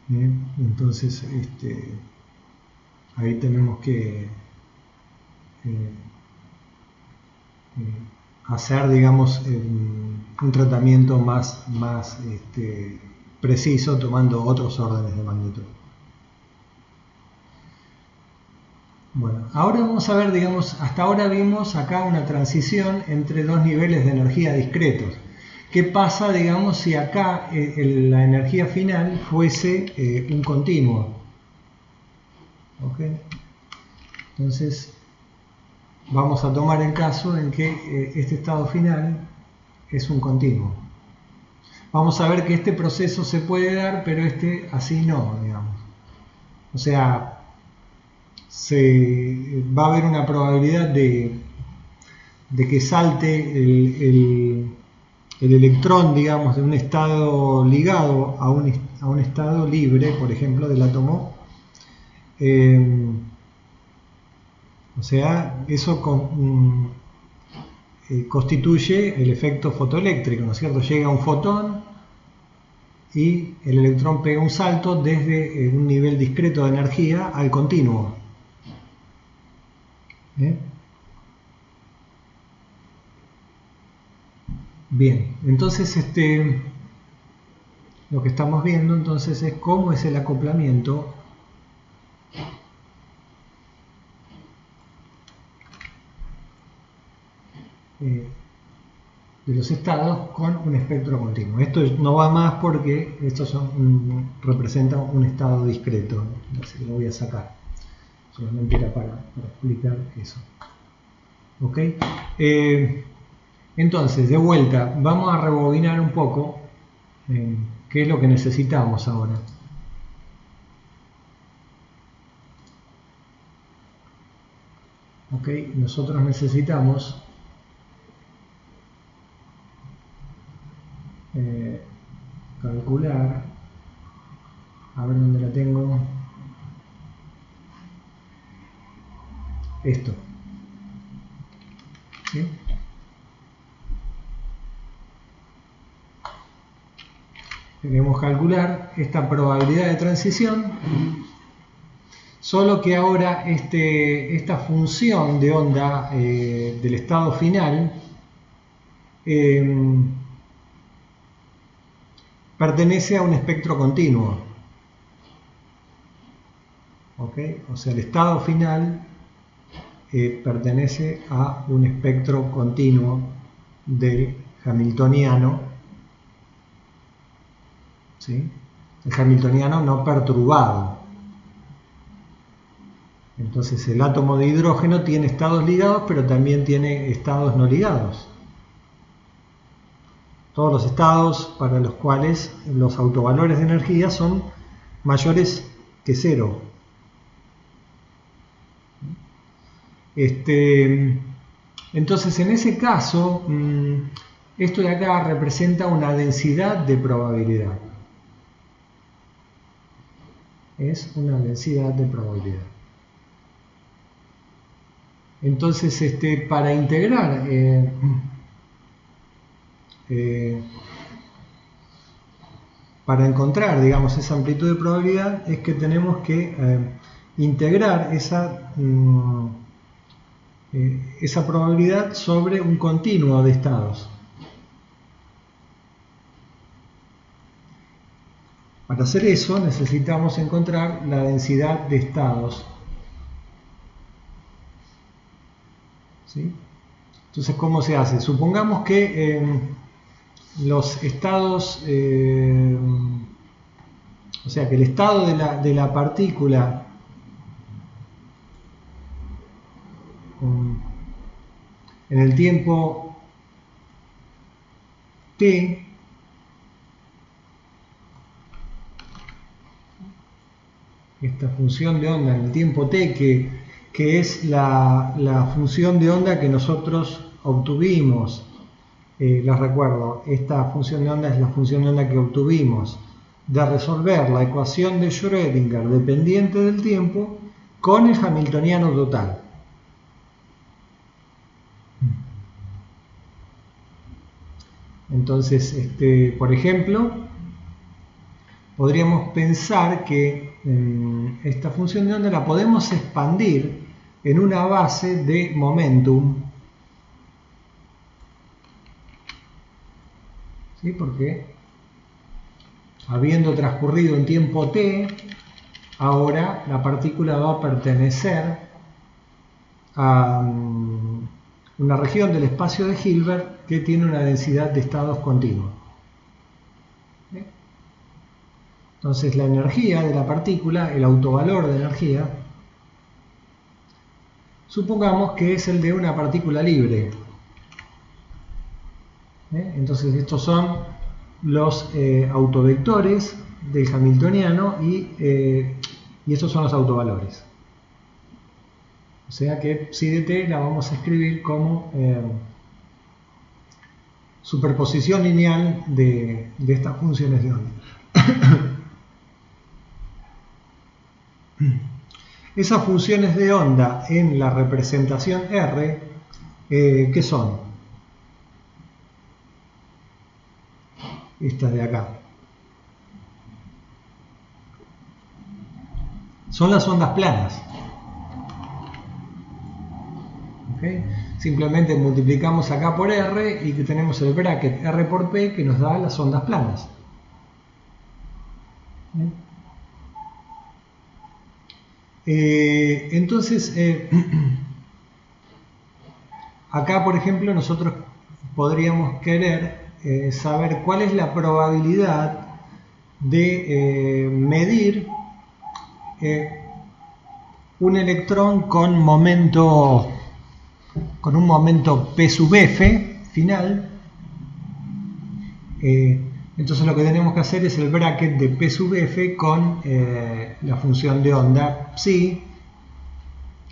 Bien, entonces ahí tenemos que hacer, digamos, un tratamiento más preciso, tomando otros órdenes de magnitud. Bueno, ahora vamos a ver, digamos, hasta ahora vimos acá una transición entre dos niveles de energía discretos. ¿Qué pasa, digamos, si acá la energía final fuese un continuo? ¿Ok? Entonces, vamos a tomar el caso en que este estado final es un continuo. Vamos a ver que este proceso se puede dar, pero así no, digamos. O sea, va a haber una probabilidad de que salte el electrón, digamos, de un estado ligado a un estado libre, por ejemplo, del átomo. O sea, eso constituye el efecto fotoeléctrico, ¿no es cierto? Llega un fotón y el electrón pega un salto desde un nivel discreto de energía al continuo. Bien, entonces lo que estamos viendo entonces es cómo es el acoplamiento de los estados con un espectro continuo. Esto no va más porque estos representan un estado discreto, así que lo voy a sacar. Solamente era para explicar eso. ¿Ok? Entonces, de vuelta, vamos a rebobinar un poco qué es lo que necesitamos ahora. ¿Ok? Nosotros necesitamos calcular, a ver dónde la tengo, esto. ¿Sí? Queremos calcular esta probabilidad de transición, solo que ahora esta función de onda del estado final pertenece a un espectro continuo. ¿Ok? O sea, el estado final pertenece a un espectro continuo del hamiltoniano, ¿sí? El hamiltoniano no perturbado. Entonces el átomo de hidrógeno tiene estados ligados, pero también tiene estados no ligados. Todos los estados para los cuales los autovalores de energía son mayores que 0. Entonces, en ese caso, esto de acá representa una densidad de probabilidad. Es una densidad de probabilidad. Entonces, para integrar para encontrar, digamos, esa amplitud de probabilidad, es que tenemos que integrar esa probabilidad sobre un continuo de estados. Para hacer eso necesitamos encontrar la densidad de estados. ¿Sí? Entonces, ¿cómo se hace? Supongamos que los estados, o sea que el estado de la partícula en el tiempo t esta función de onda en el tiempo t que es la función de onda que nosotros obtuvimos. Les recuerdo, esta función de onda es la función de onda que obtuvimos de resolver la ecuación de Schrödinger dependiente del tiempo con el hamiltoniano total. Entonces, por ejemplo, podríamos pensar que esta función de onda la podemos expandir en una base de momentum, ¿sí? Porque habiendo transcurrido un tiempo t, ahora la partícula va a pertenecer a una región del espacio de Hilbert que tiene una densidad de estados continua. Entonces la energía de la partícula, el autovalor de energía, supongamos que es el de una partícula libre. Entonces estos son los autovectores del hamiltoniano y estos son los autovalores. O sea que psi de t la vamos a escribir como superposición lineal de estas funciones de onda. Esas funciones de onda en la representación R, ¿qué son? Estas de acá. Son las ondas planas. ¿Okay? Simplemente multiplicamos acá por R y que tenemos el bracket R por P que nos da las ondas planas. Entonces, acá por ejemplo nosotros podríamos querer saber cuál es la probabilidad de medir un electrón con un momento P sub F final. Entonces lo que tenemos que hacer es el bracket de P sub F con la función de onda psi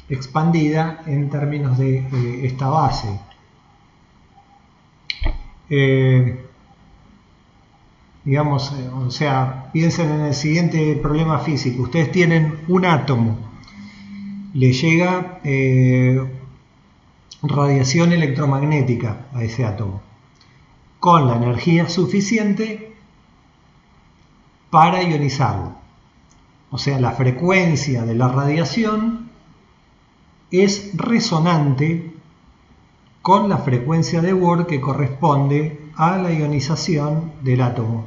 expandida en términos de esta base. Digamos, o sea, piensen en el siguiente problema físico. Ustedes tienen un átomo, le llega radiación electromagnética a ese átomo con la energía suficiente para ionizarlo. O sea, la frecuencia de la radiación es resonante con la frecuencia de Bohr que corresponde a la ionización del átomo.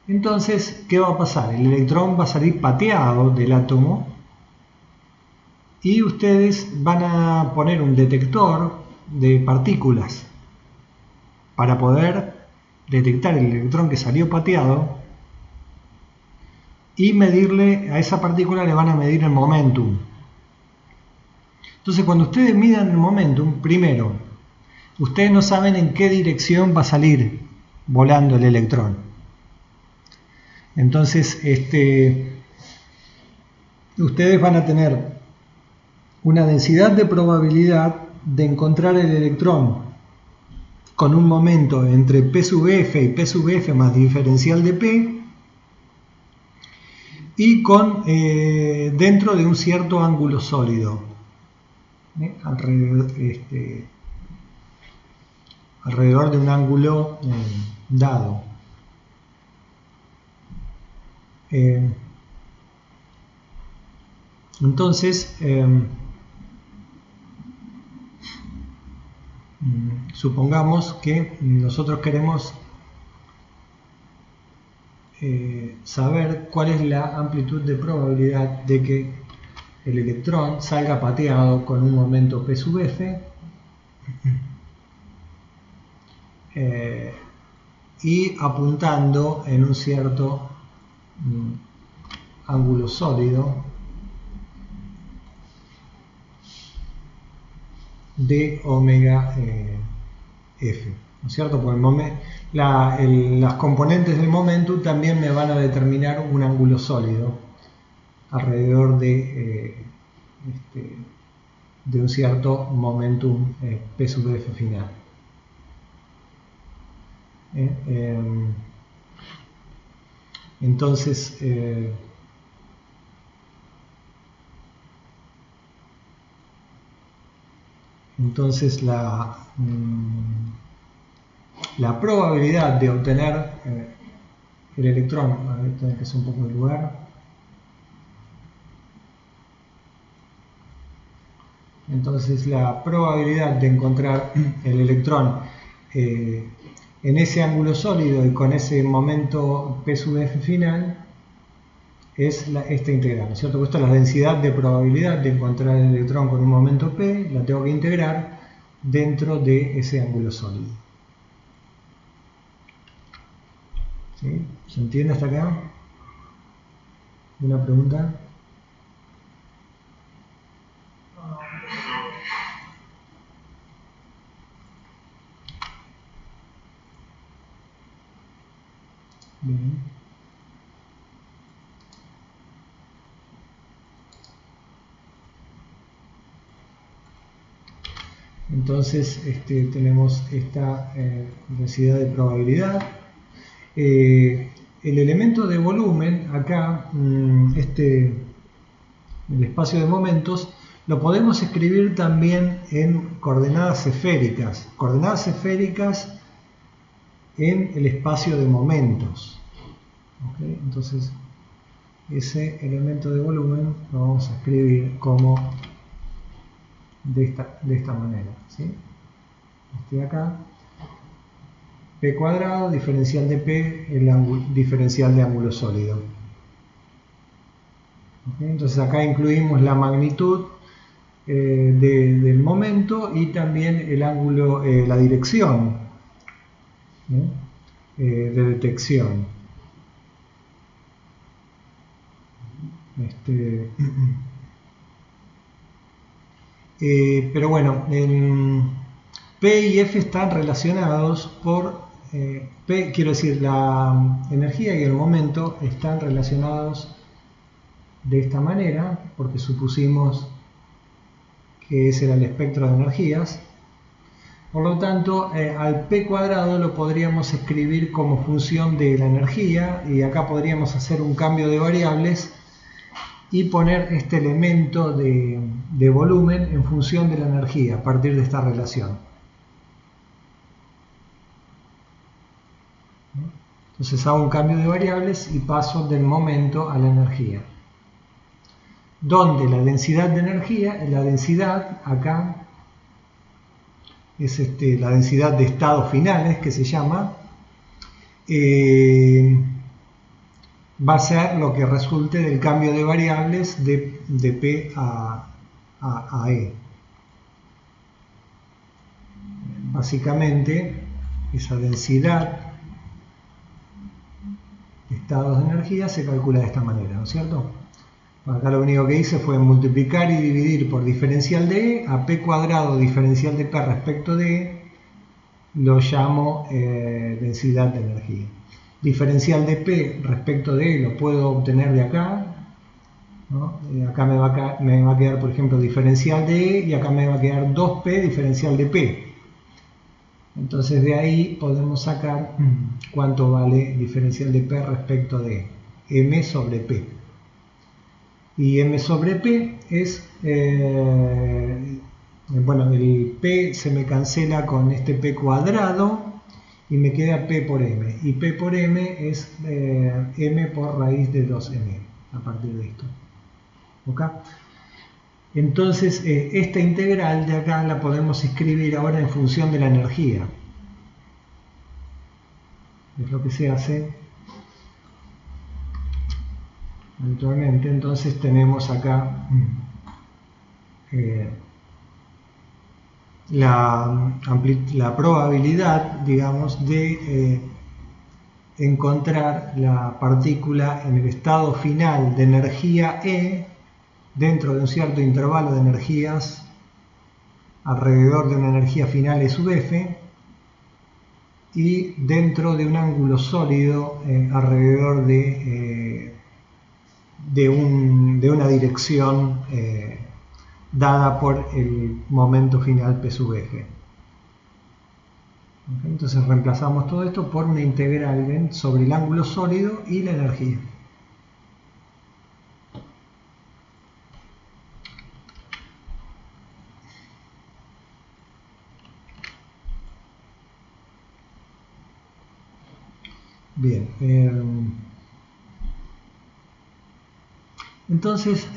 Entonces, ¿qué va a pasar? El electrón va a salir pateado del átomo y ustedes van a poner un detector de partículas para poder detectar el electrón que salió pateado y medirle a esa partícula, le van a medir el momentum. Entonces, cuando ustedes midan el momentum, primero, ustedes no saben en qué dirección va a salir volando el electrón. Entonces, ustedes van a tener una densidad de probabilidad de encontrar el electrón con un momento entre P sub F y P sub F más diferencial de P y con dentro de un cierto ángulo sólido, alrededor de un ángulo dado. Entonces, supongamos que nosotros queremos saber cuál es la amplitud de probabilidad de que el electrón salga pateado con un momento P sub F y apuntando en un cierto ángulo sólido de omega f, ¿no es cierto? Porque las componentes del momentum también me van a determinar un ángulo sólido alrededor de un cierto momentum P sub f final. Entonces, la probabilidad de obtener el electrón, a ver, tengo que hacer un poco de lugar. Entonces la probabilidad de encontrar el electrón en ese ángulo sólido y con ese momento P sub f final es esta integral, ¿no es cierto? Esta es la densidad de probabilidad de encontrar el electrón con un momento P, la tengo que integrar dentro de ese ángulo sólido. ¿Sí? ¿Se entiende hasta acá? ¿Una pregunta? Bien. Entonces tenemos esta densidad de probabilidad. El elemento de volumen, acá, el espacio de momentos, lo podemos escribir también en coordenadas esféricas. Coordenadas esféricas en el espacio de momentos. ¿Okay? Entonces, ese elemento de volumen lo vamos a escribir como de esta manera, ¿sí? Acá, P cuadrado, diferencial de P, el diferencial de ángulo sólido. ¿Okay? Entonces acá incluimos la magnitud del momento y también el ángulo, la dirección de detección. Pero bueno, P y F están relacionados por P, quiero decir, la energía y el momento están relacionados de esta manera, porque supusimos que ese era el espectro de energías. Por lo tanto, al P cuadrado lo podríamos escribir como función de la energía, y acá podríamos hacer un cambio de variables y poner este elemento de volumen en función de la energía a partir de esta relación. Entonces hago un cambio de variables y paso del momento a la energía. Donde la densidad de energía, la densidad acá es la densidad de estados finales, que se llama, va a ser lo que resulte del cambio de variables de P a E. Básicamente, esa densidad de estados de energía se calcula de esta manera, ¿no es cierto? Acá lo único que hice fue multiplicar y dividir por diferencial de E, a P cuadrado diferencial de P respecto de E, lo llamo densidad de energía. Diferencial de P respecto de E lo puedo obtener de acá, ¿no? Acá me va a quedar, por ejemplo, diferencial de E, y acá me va a quedar 2P diferencial de P. Entonces de ahí podemos sacar cuánto vale diferencial de P respecto de E, M sobre P. Y M sobre P es, bueno, el P se me cancela con este P cuadrado y me queda P por M. Y P por M es M por raíz de 2M, a partir de esto. ¿Okay? Entonces, esta integral de acá la podemos escribir ahora en función de la energía. Es lo que se hace habitualmente. Entonces tenemos acá la probabilidad, digamos, de encontrar la partícula en el estado final de energía E dentro de un cierto intervalo de energías alrededor de una energía final E sub f y dentro de un ángulo sólido alrededor de una dirección dada por el momento final P sub f. Entonces reemplazamos todo esto por una integral sobre el ángulo sólido y la energía. Bien, entonces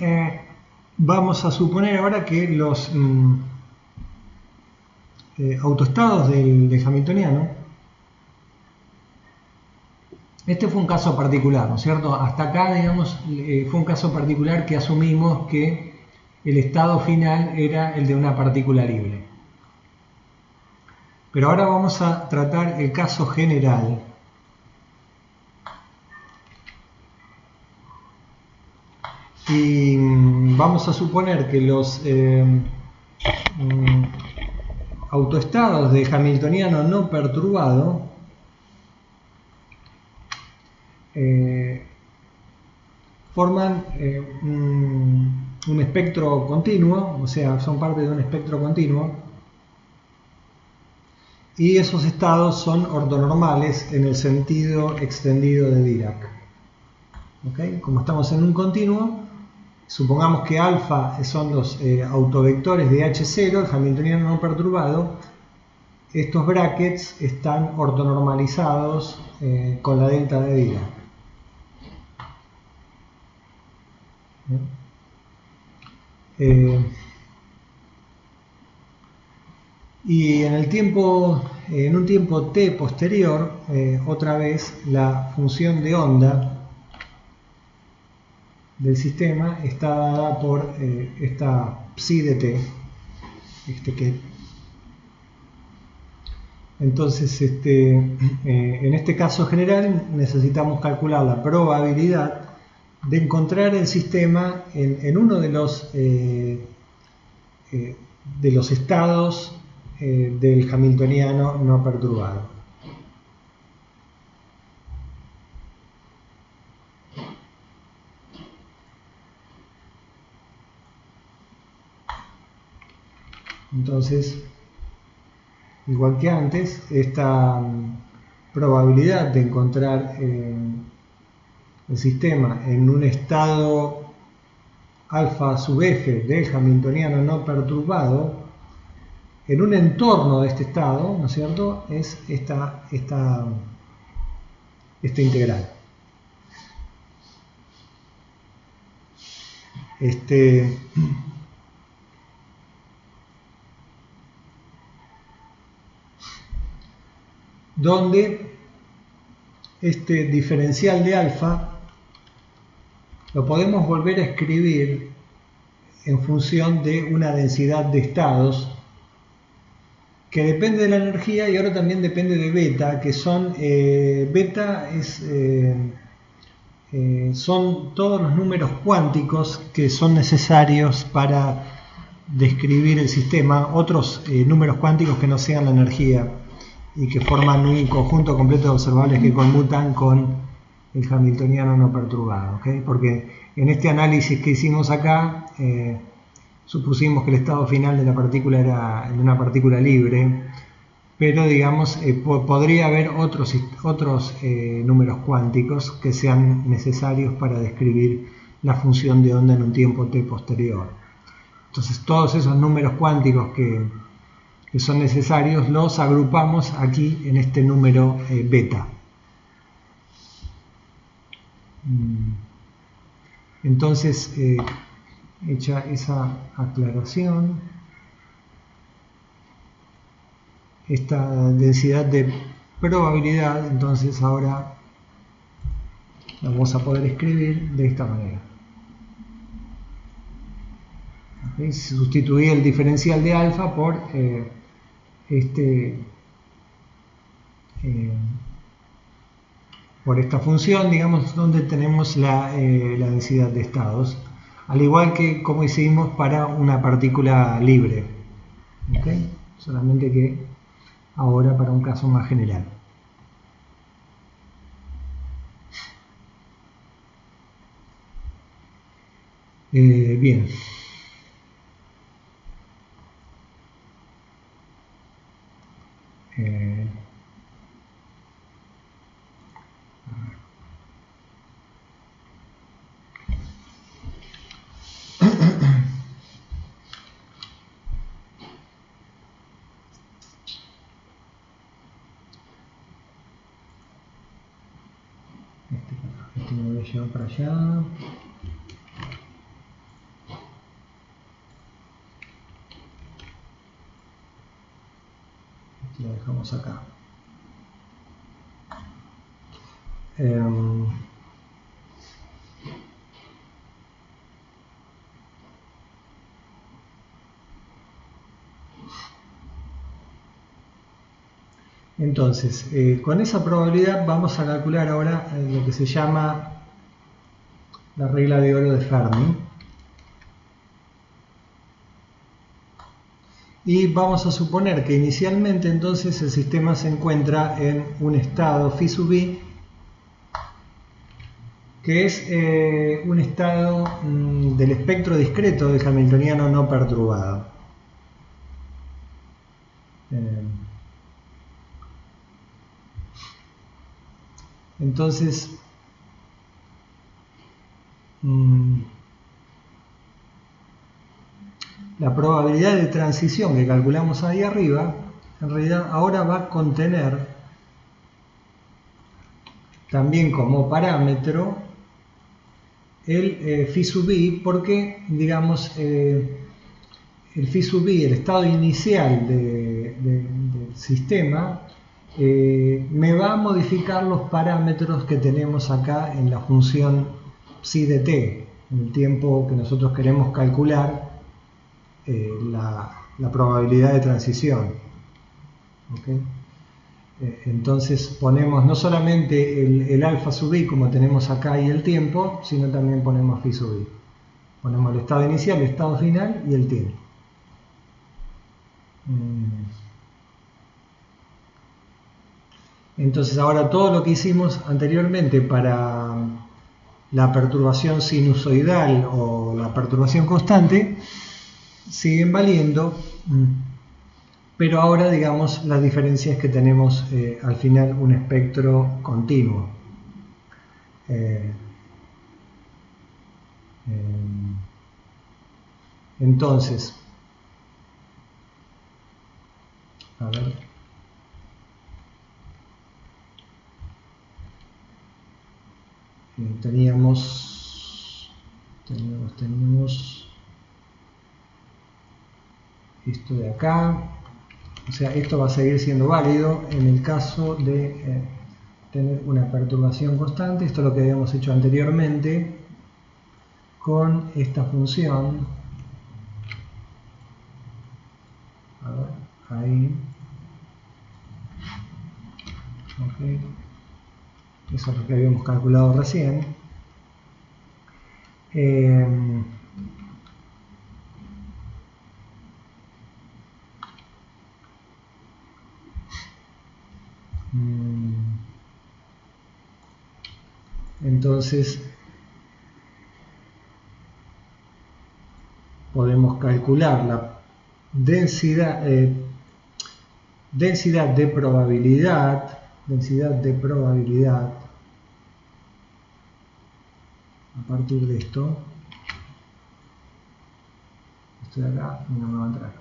vamos a suponer ahora que los autoestados del hamiltoniano, este fue un caso particular, ¿no es cierto? Hasta acá, digamos, fue un caso particular que asumimos que el estado final era el de una partícula libre. Pero ahora vamos a tratar el caso general. Y vamos a suponer que los autoestados de hamiltoniano no perturbado forman un espectro continuo, o sea, son parte de un espectro continuo, y esos estados son ortonormales en el sentido extendido de Dirac. ¿Okay? Como estamos en un continuo, supongamos que alfa son los autovectores de H0, el hamiltoniano no perturbado. Estos brackets están ortonormalizados con la delta de Dirac. Y en un tiempo t posterior, otra vez la función de onda del sistema está dada por esta psi de t, entonces en este caso general necesitamos calcular la probabilidad de encontrar el sistema en uno de los estados del hamiltoniano no perturbado. Entonces, igual que antes, esta probabilidad de encontrar el sistema en un estado alfa sub f del hamiltoniano no perturbado, en un entorno de este estado, ¿no es cierto?, es esta integral. Donde este diferencial de alfa lo podemos volver a escribir en función de una densidad de estados que depende de la energía y ahora también depende de beta, que son beta son todos los números cuánticos que son necesarios para describir el sistema, otros números cuánticos que no sean la energía y que forman un conjunto completo de observables que conmutan con el hamiltoniano no perturbado, ¿okay? Porque en este análisis que hicimos acá supusimos que el estado final de la partícula era de una partícula libre, pero digamos podría haber otros números cuánticos que sean necesarios para describir la función de onda en un tiempo t posterior. Entonces todos esos números cuánticos que son necesarios los agrupamos aquí en este número beta. Entonces, hecha esa aclaración, esta densidad de probabilidad, entonces ahora la vamos a poder escribir de esta manera. ¿Okay? Sustituí el diferencial de alfa por por esta función, digamos, donde tenemos la densidad de estados, al igual que como hicimos para una partícula libre, ¿okay? Solamente que ahora para un caso más general. Bien. Este lo voy a llevar para allá. Este lo dejamos acá. Entonces, con esa probabilidad vamos a calcular ahora lo que se llama la regla de oro de Fermi. Y vamos a suponer que inicialmente entonces el sistema se encuentra en un estado phi sub i, que es un estado del espectro discreto del hamiltoniano no perturbado. Entonces, la probabilidad de transición que calculamos ahí arriba, en realidad ahora va a contener también como parámetro el phi sub i, porque, digamos, el phi sub i, el estado inicial del sistema, me va a modificar los parámetros que tenemos acá en la función psi de t, en el tiempo que nosotros queremos calcular la probabilidad de transición. ¿Okay? Entonces ponemos no solamente el alfa sub i como tenemos acá y el tiempo, sino también ponemos phi sub i. Ponemos el estado inicial, el estado final y el tiempo. Entonces ahora todo lo que hicimos anteriormente para la perturbación sinusoidal o la perturbación constante siguen valiendo, pero ahora, digamos, la diferencia es que tenemos al final un espectro continuo. Entonces, a ver, teníamos esto de acá, o sea, esto va a seguir siendo válido en el caso de tener una perturbación constante. Esto es lo que habíamos hecho anteriormente con esta función. A ver, ahí. Okay. Eso es lo que habíamos calculado recién. Entonces podemos calcular la densidad de probabilidad a partir de esto de acá y no me va a entrar.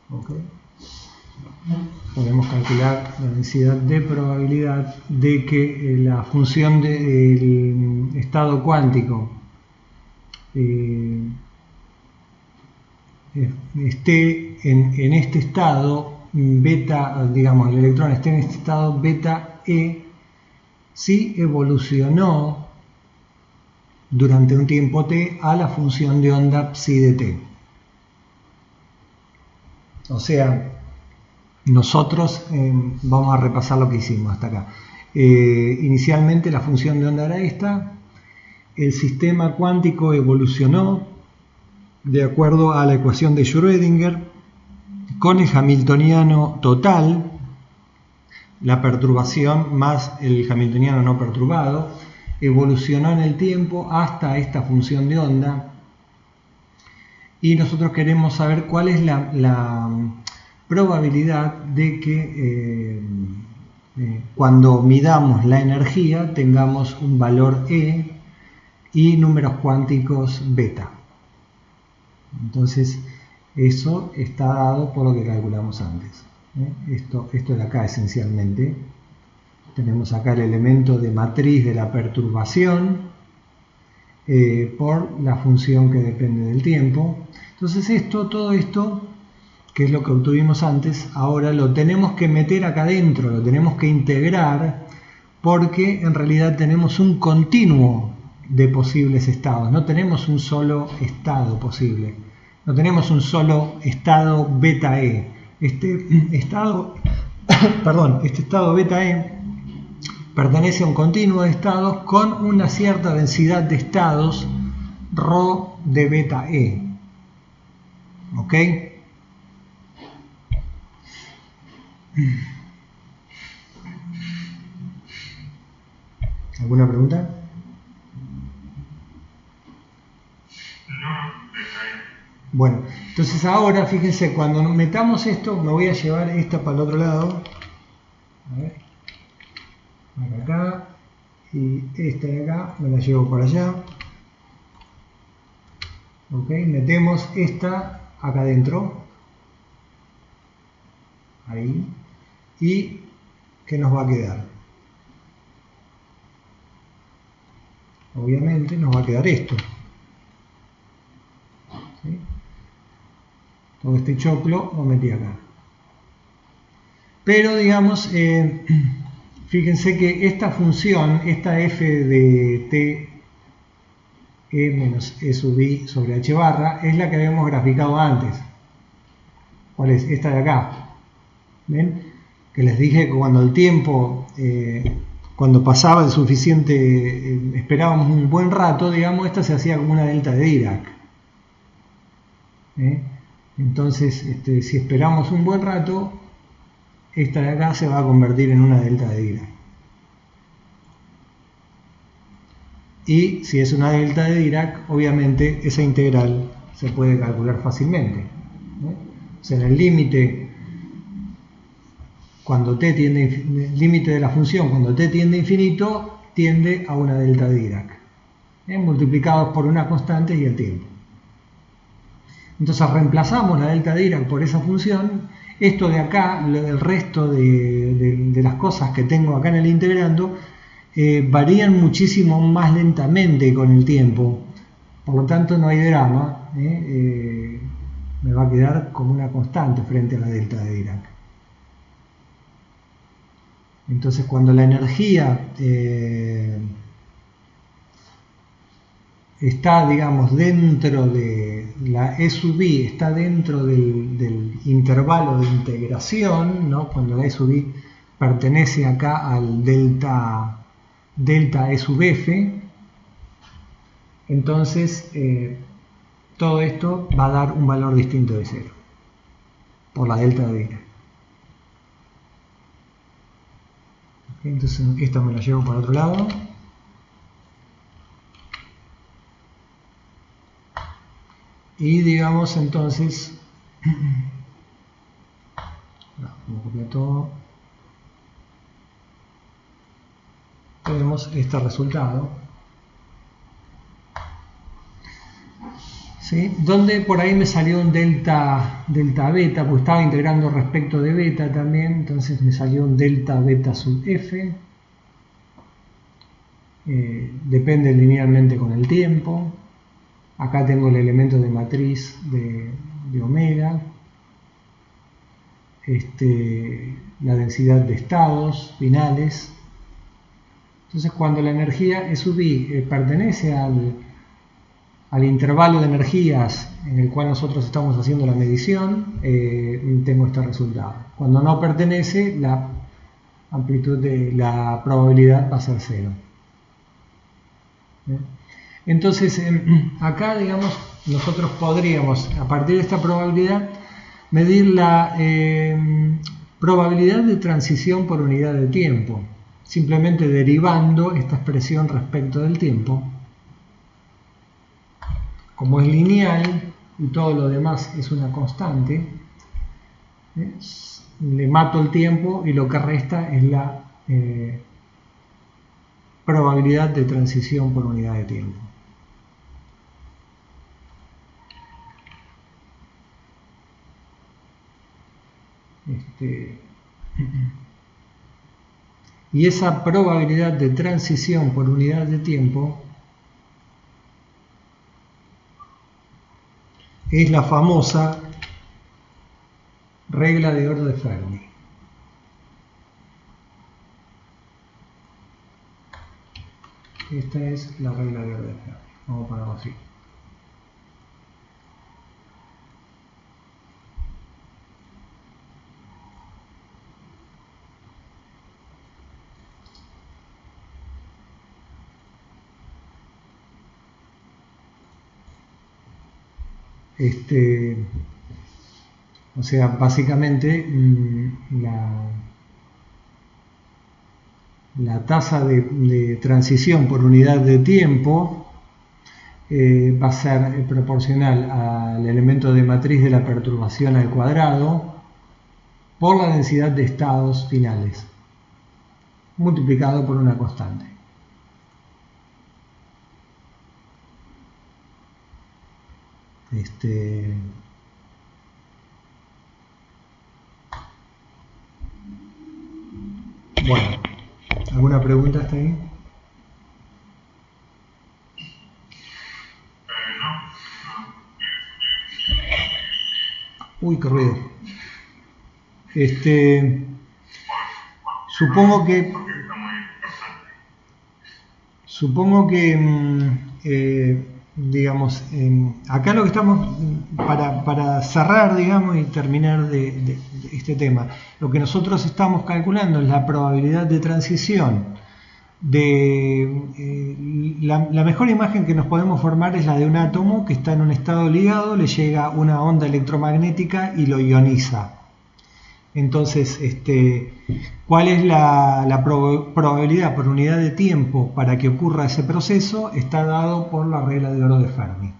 Okay. Podemos calcular la densidad de probabilidad de que la función del estado cuántico esté en este estado beta, digamos, el electrón esté en este estado beta E, si evolucionó durante un tiempo t a la función de onda psi de t. O sea, nosotros vamos a repasar lo que hicimos hasta acá. Inicialmente la función de onda era esta, el sistema cuántico evolucionó de acuerdo a la ecuación de Schrödinger con el hamiltoniano total, la perturbación más el hamiltoniano no perturbado, evolucionó en el tiempo hasta esta función de onda, y nosotros queremos saber cuál es la probabilidad de que cuando midamos la energía tengamos un valor E y números cuánticos beta. Entonces eso está dado por lo que calculamos antes. Esto de acá esencialmente. Tenemos acá el elemento de matriz de la perturbación por la función que depende del tiempo. Entonces todo esto, que es lo que obtuvimos antes, ahora lo tenemos que meter acá adentro, lo tenemos que integrar, porque en realidad tenemos un continuo de posibles estados, no tenemos un solo estado posible, no tenemos un solo estado beta E. Este estado beta E pertenece a un continuo de estados con una cierta densidad de estados ρ de beta E. ¿Ok? ¿Alguna pregunta? No, está bien. Bueno, entonces ahora fíjense, cuando metamos esto, me voy a llevar esta para el otro lado. A ver. Acá. Y esta de acá me la llevo para allá. Ok, metemos esta acá adentro. Ahí. ¿Y qué nos va a quedar? Obviamente nos va a quedar esto. ¿Sí? Todo este choclo lo metí acá. Pero digamos, fíjense que esta función, esta f de t e menos e sub i sobre h barra, es la que habíamos graficado antes. ¿Cuál es? Esta de acá. ¿Ven? Que les dije que cuando el tiempo, cuando pasaba el suficiente, esperábamos un buen rato, digamos, esta se hacía como una delta de Dirac. Entonces, si esperamos un buen rato, esta de acá se va a convertir en una delta de Dirac. Y si es una delta de Dirac, obviamente esa integral se puede calcular fácilmente. O sea, en el límite, cuando t tiende, el límite de la función cuando t tiende a infinito, tiende a una delta de Dirac, multiplicados por una constante y el tiempo. Entonces reemplazamos la delta de Dirac por esa función. Esto de acá, el resto de las cosas que tengo acá en el integrando, varían muchísimo más lentamente con el tiempo. Por lo tanto no hay drama. Me va a quedar como una constante frente a la delta de Dirac. Entonces cuando la energía está, digamos, dentro de la E sub i, está dentro del intervalo de integración, ¿no? Cuando la E sub i pertenece acá al delta E sub f, entonces todo esto va a dar un valor distinto de 0 por la delta de Dirac. Entonces esta me la llevo para otro lado. Y digamos entonces, vamos a copiar todo, tenemos este resultado, ¿sí? Donde por ahí me salió un delta beta, porque estaba integrando respecto de beta también, entonces me salió un delta beta sub f, depende linealmente con el tiempo. Acá tengo el elemento de matriz de omega. la densidad de estados finales. Entonces, cuando la energía SUV pertenece al intervalo de energías en el cual nosotros estamos haciendo la medición, tengo este resultado. Cuando no pertenece, la amplitud de la probabilidad va a ser 0. Entonces, acá, digamos, nosotros podríamos, a partir de esta probabilidad, medir la probabilidad de transición por unidad de tiempo, simplemente derivando esta expresión respecto del tiempo. Como es lineal y todo lo demás es una constante, le mato el tiempo y lo que resta es la probabilidad de transición por unidad de tiempo. Y esa probabilidad de transición por unidad de tiempo es la famosa regla de oro de Fermi. Esta es la regla de oro de Fermi. Vamos a ponerlo así. O sea, básicamente la tasa de transición por unidad de tiempo va a ser proporcional al elemento de matriz de la perturbación al cuadrado por la densidad de estados finales, multiplicado por una constante. Bueno, ¿alguna pregunta hasta ahí? Uy, qué ruido. Supongo que digamos, acá lo que estamos, para cerrar, digamos, y terminar de este tema, lo que nosotros estamos calculando es la probabilidad de transición la mejor imagen que nos podemos formar es la de un átomo que está en un estado ligado, le llega una onda electromagnética y lo ioniza. Entonces, ¿cuál es la probabilidad por unidad de tiempo para que ocurra ese proceso? Está dado por la regla de oro de Fermi.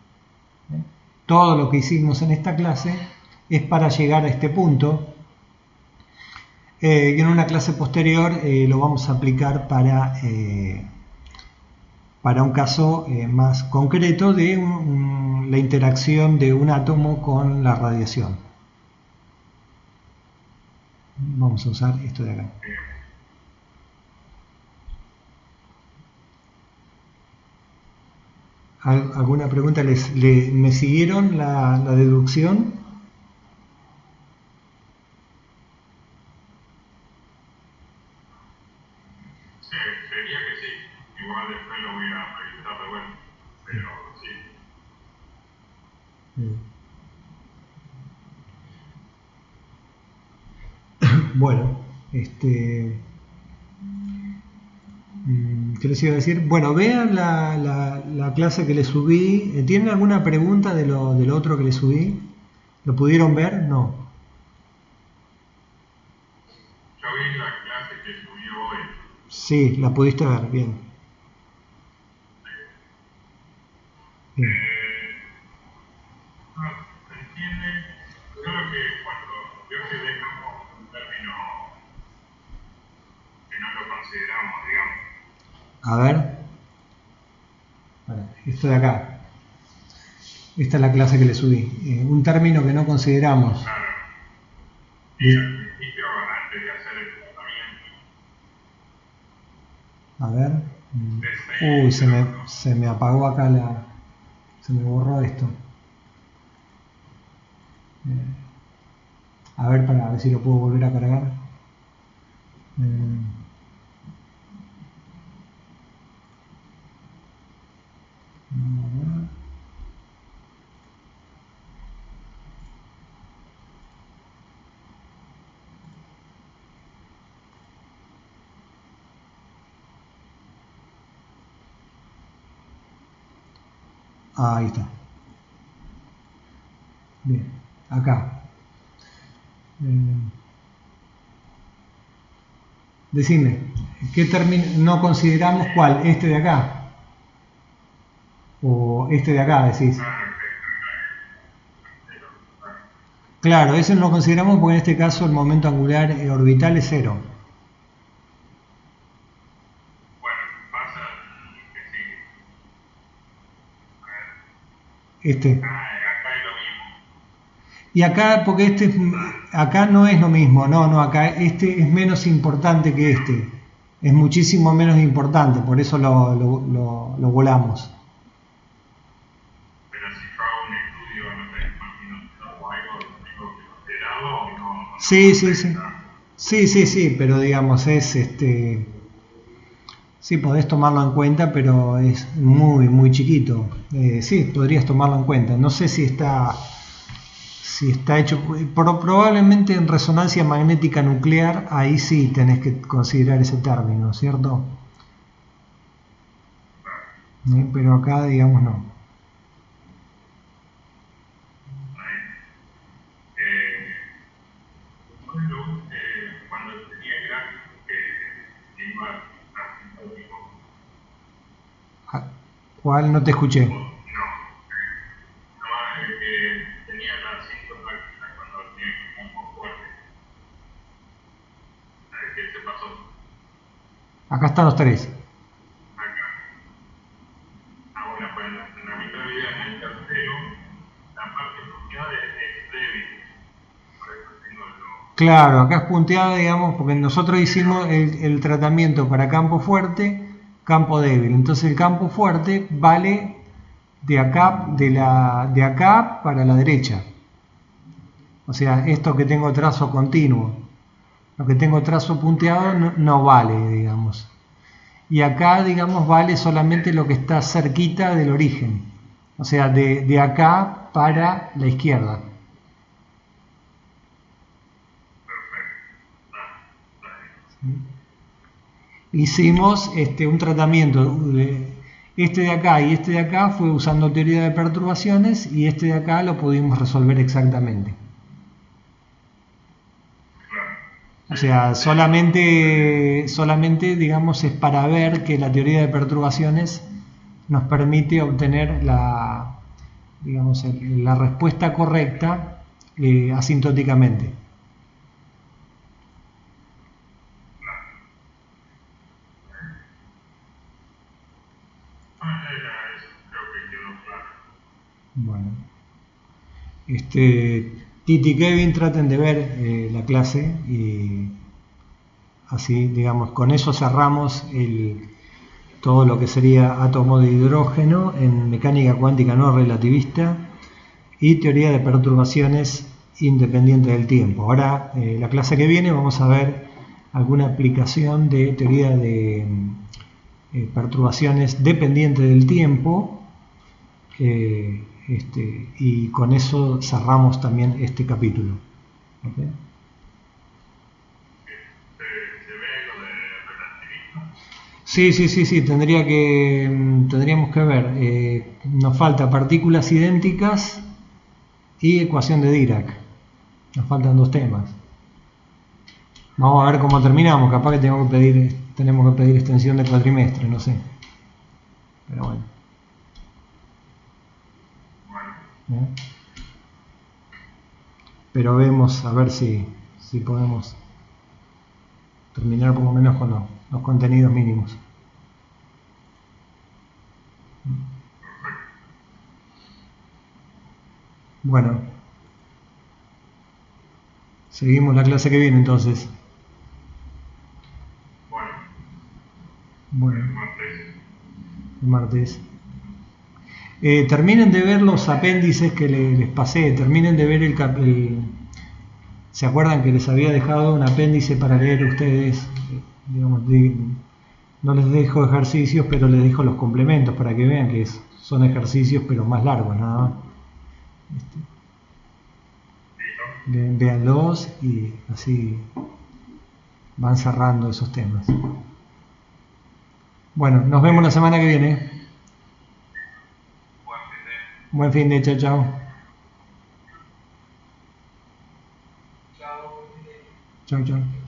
Todo lo que hicimos en esta clase es para llegar a este punto. Y en una clase posterior lo vamos a aplicar para un caso más concreto de la interacción de un átomo con la radiación. Vamos a usar esto de acá. ¿Alguna pregunta? ¿Me siguieron la deducción? Sería que sí. Igual después lo voy a revisar de vuelta. Pero sí. Bueno, ¿qué les iba a decir? Bueno, vean la clase que les subí. ¿Tienen alguna pregunta de lo otro que les subí? ¿Lo pudieron ver? No. Yo vi la clase que subió hoy. Sí, la pudiste ver, bien. Bien. No, se entiende. Solo que cuando yo que dejamos un término que no lo consideramos, digamos. A ver. Esto de acá. Esta es la clase que le subí. Un término que no consideramos. Claro. Y al principio, antes de hacer el tratamiento. A ver. Uy, se me apagó acá se me borró esto. A ver, para ver si lo puedo volver a cargar. Ahí está. Bien, acá. Decime, ¿qué término no consideramos cuál? ¿Este de acá? ¿O este de acá, decís? Claro, ese no lo consideramos porque en este caso el momento angular orbital es cero. Bueno, pasa que sí. Este. Acá es lo mismo. Y acá, porque acá no es lo mismo, no, acá este es menos importante que este. Es muchísimo menos importante, por eso lo volamos. Pero si yo hago un estudio, no sé, imagino, o algo, tengo que considerarlo o no. Sí, pero digamos es sí, podés tomarlo en cuenta, pero es muy chiquito. Sí, podrías tomarlo en cuenta. No sé si está hecho, probablemente en resonancia magnética nuclear, ahí sí tenés que considerar ese término, ¿cierto? Pero acá, digamos, no. Cuando tenía el gráfico que iba haciendo tipo. ¿Cuál? No te escuché. No, que tenía las 5 prácticas cuando tenía un campo fuerte. ¿Qué se pasó? Acá están los tres. Acá. Ahora, pues en la mitad de vida, en el tercero, la parte punteada es débil. Por eso tengo el. Claro, acá es punteada, digamos, porque nosotros hicimos el tratamiento para campo fuerte, campo débil. Entonces el campo fuerte vale de acá para la derecha. O sea, esto que tengo trazo continuo, lo que tengo trazo punteado no vale, digamos. Y acá, digamos, vale solamente lo que está cerquita del origen. O sea, de acá para la izquierda. Hicimos un tratamiento este de acá y este de acá fue usando teoría de perturbaciones y este de acá lo pudimos resolver exactamente. O sea, solamente digamos es para ver que la teoría de perturbaciones nos permite obtener la respuesta correcta asintóticamente. Bueno, Titi y Kevin traten de ver la clase y así, digamos, con eso cerramos todo lo que sería átomo de hidrógeno en mecánica cuántica no relativista y teoría de perturbaciones independiente del tiempo. Ahora, la clase que viene vamos a ver alguna aplicación de teoría de perturbaciones dependiente del tiempo. Y con eso cerramos también este capítulo. ¿Okay? ¿Se ve lo de relativismo? Sí, tendríamos que ver. Nos falta partículas idénticas y ecuación de Dirac. Nos faltan dos temas. Vamos a ver cómo terminamos. Capaz que tenemos que pedir extensión de cuatrimestre, no sé. Pero bueno. Pero vemos a ver si podemos terminar por lo menos con los contenidos mínimos. Bueno, seguimos la clase que viene entonces. Bueno, el martes. Terminen de ver los apéndices que les pasé, terminen de ver ¿Se acuerdan que les había dejado un apéndice para leer ustedes? Digamos, no les dejo ejercicios, pero les dejo los complementos para que vean que son ejercicios, pero más largos, nada más. Véanlos y así van cerrando esos temas. Bueno, nos vemos la semana que viene. Buen fin de, chao, chao. Chao, chao.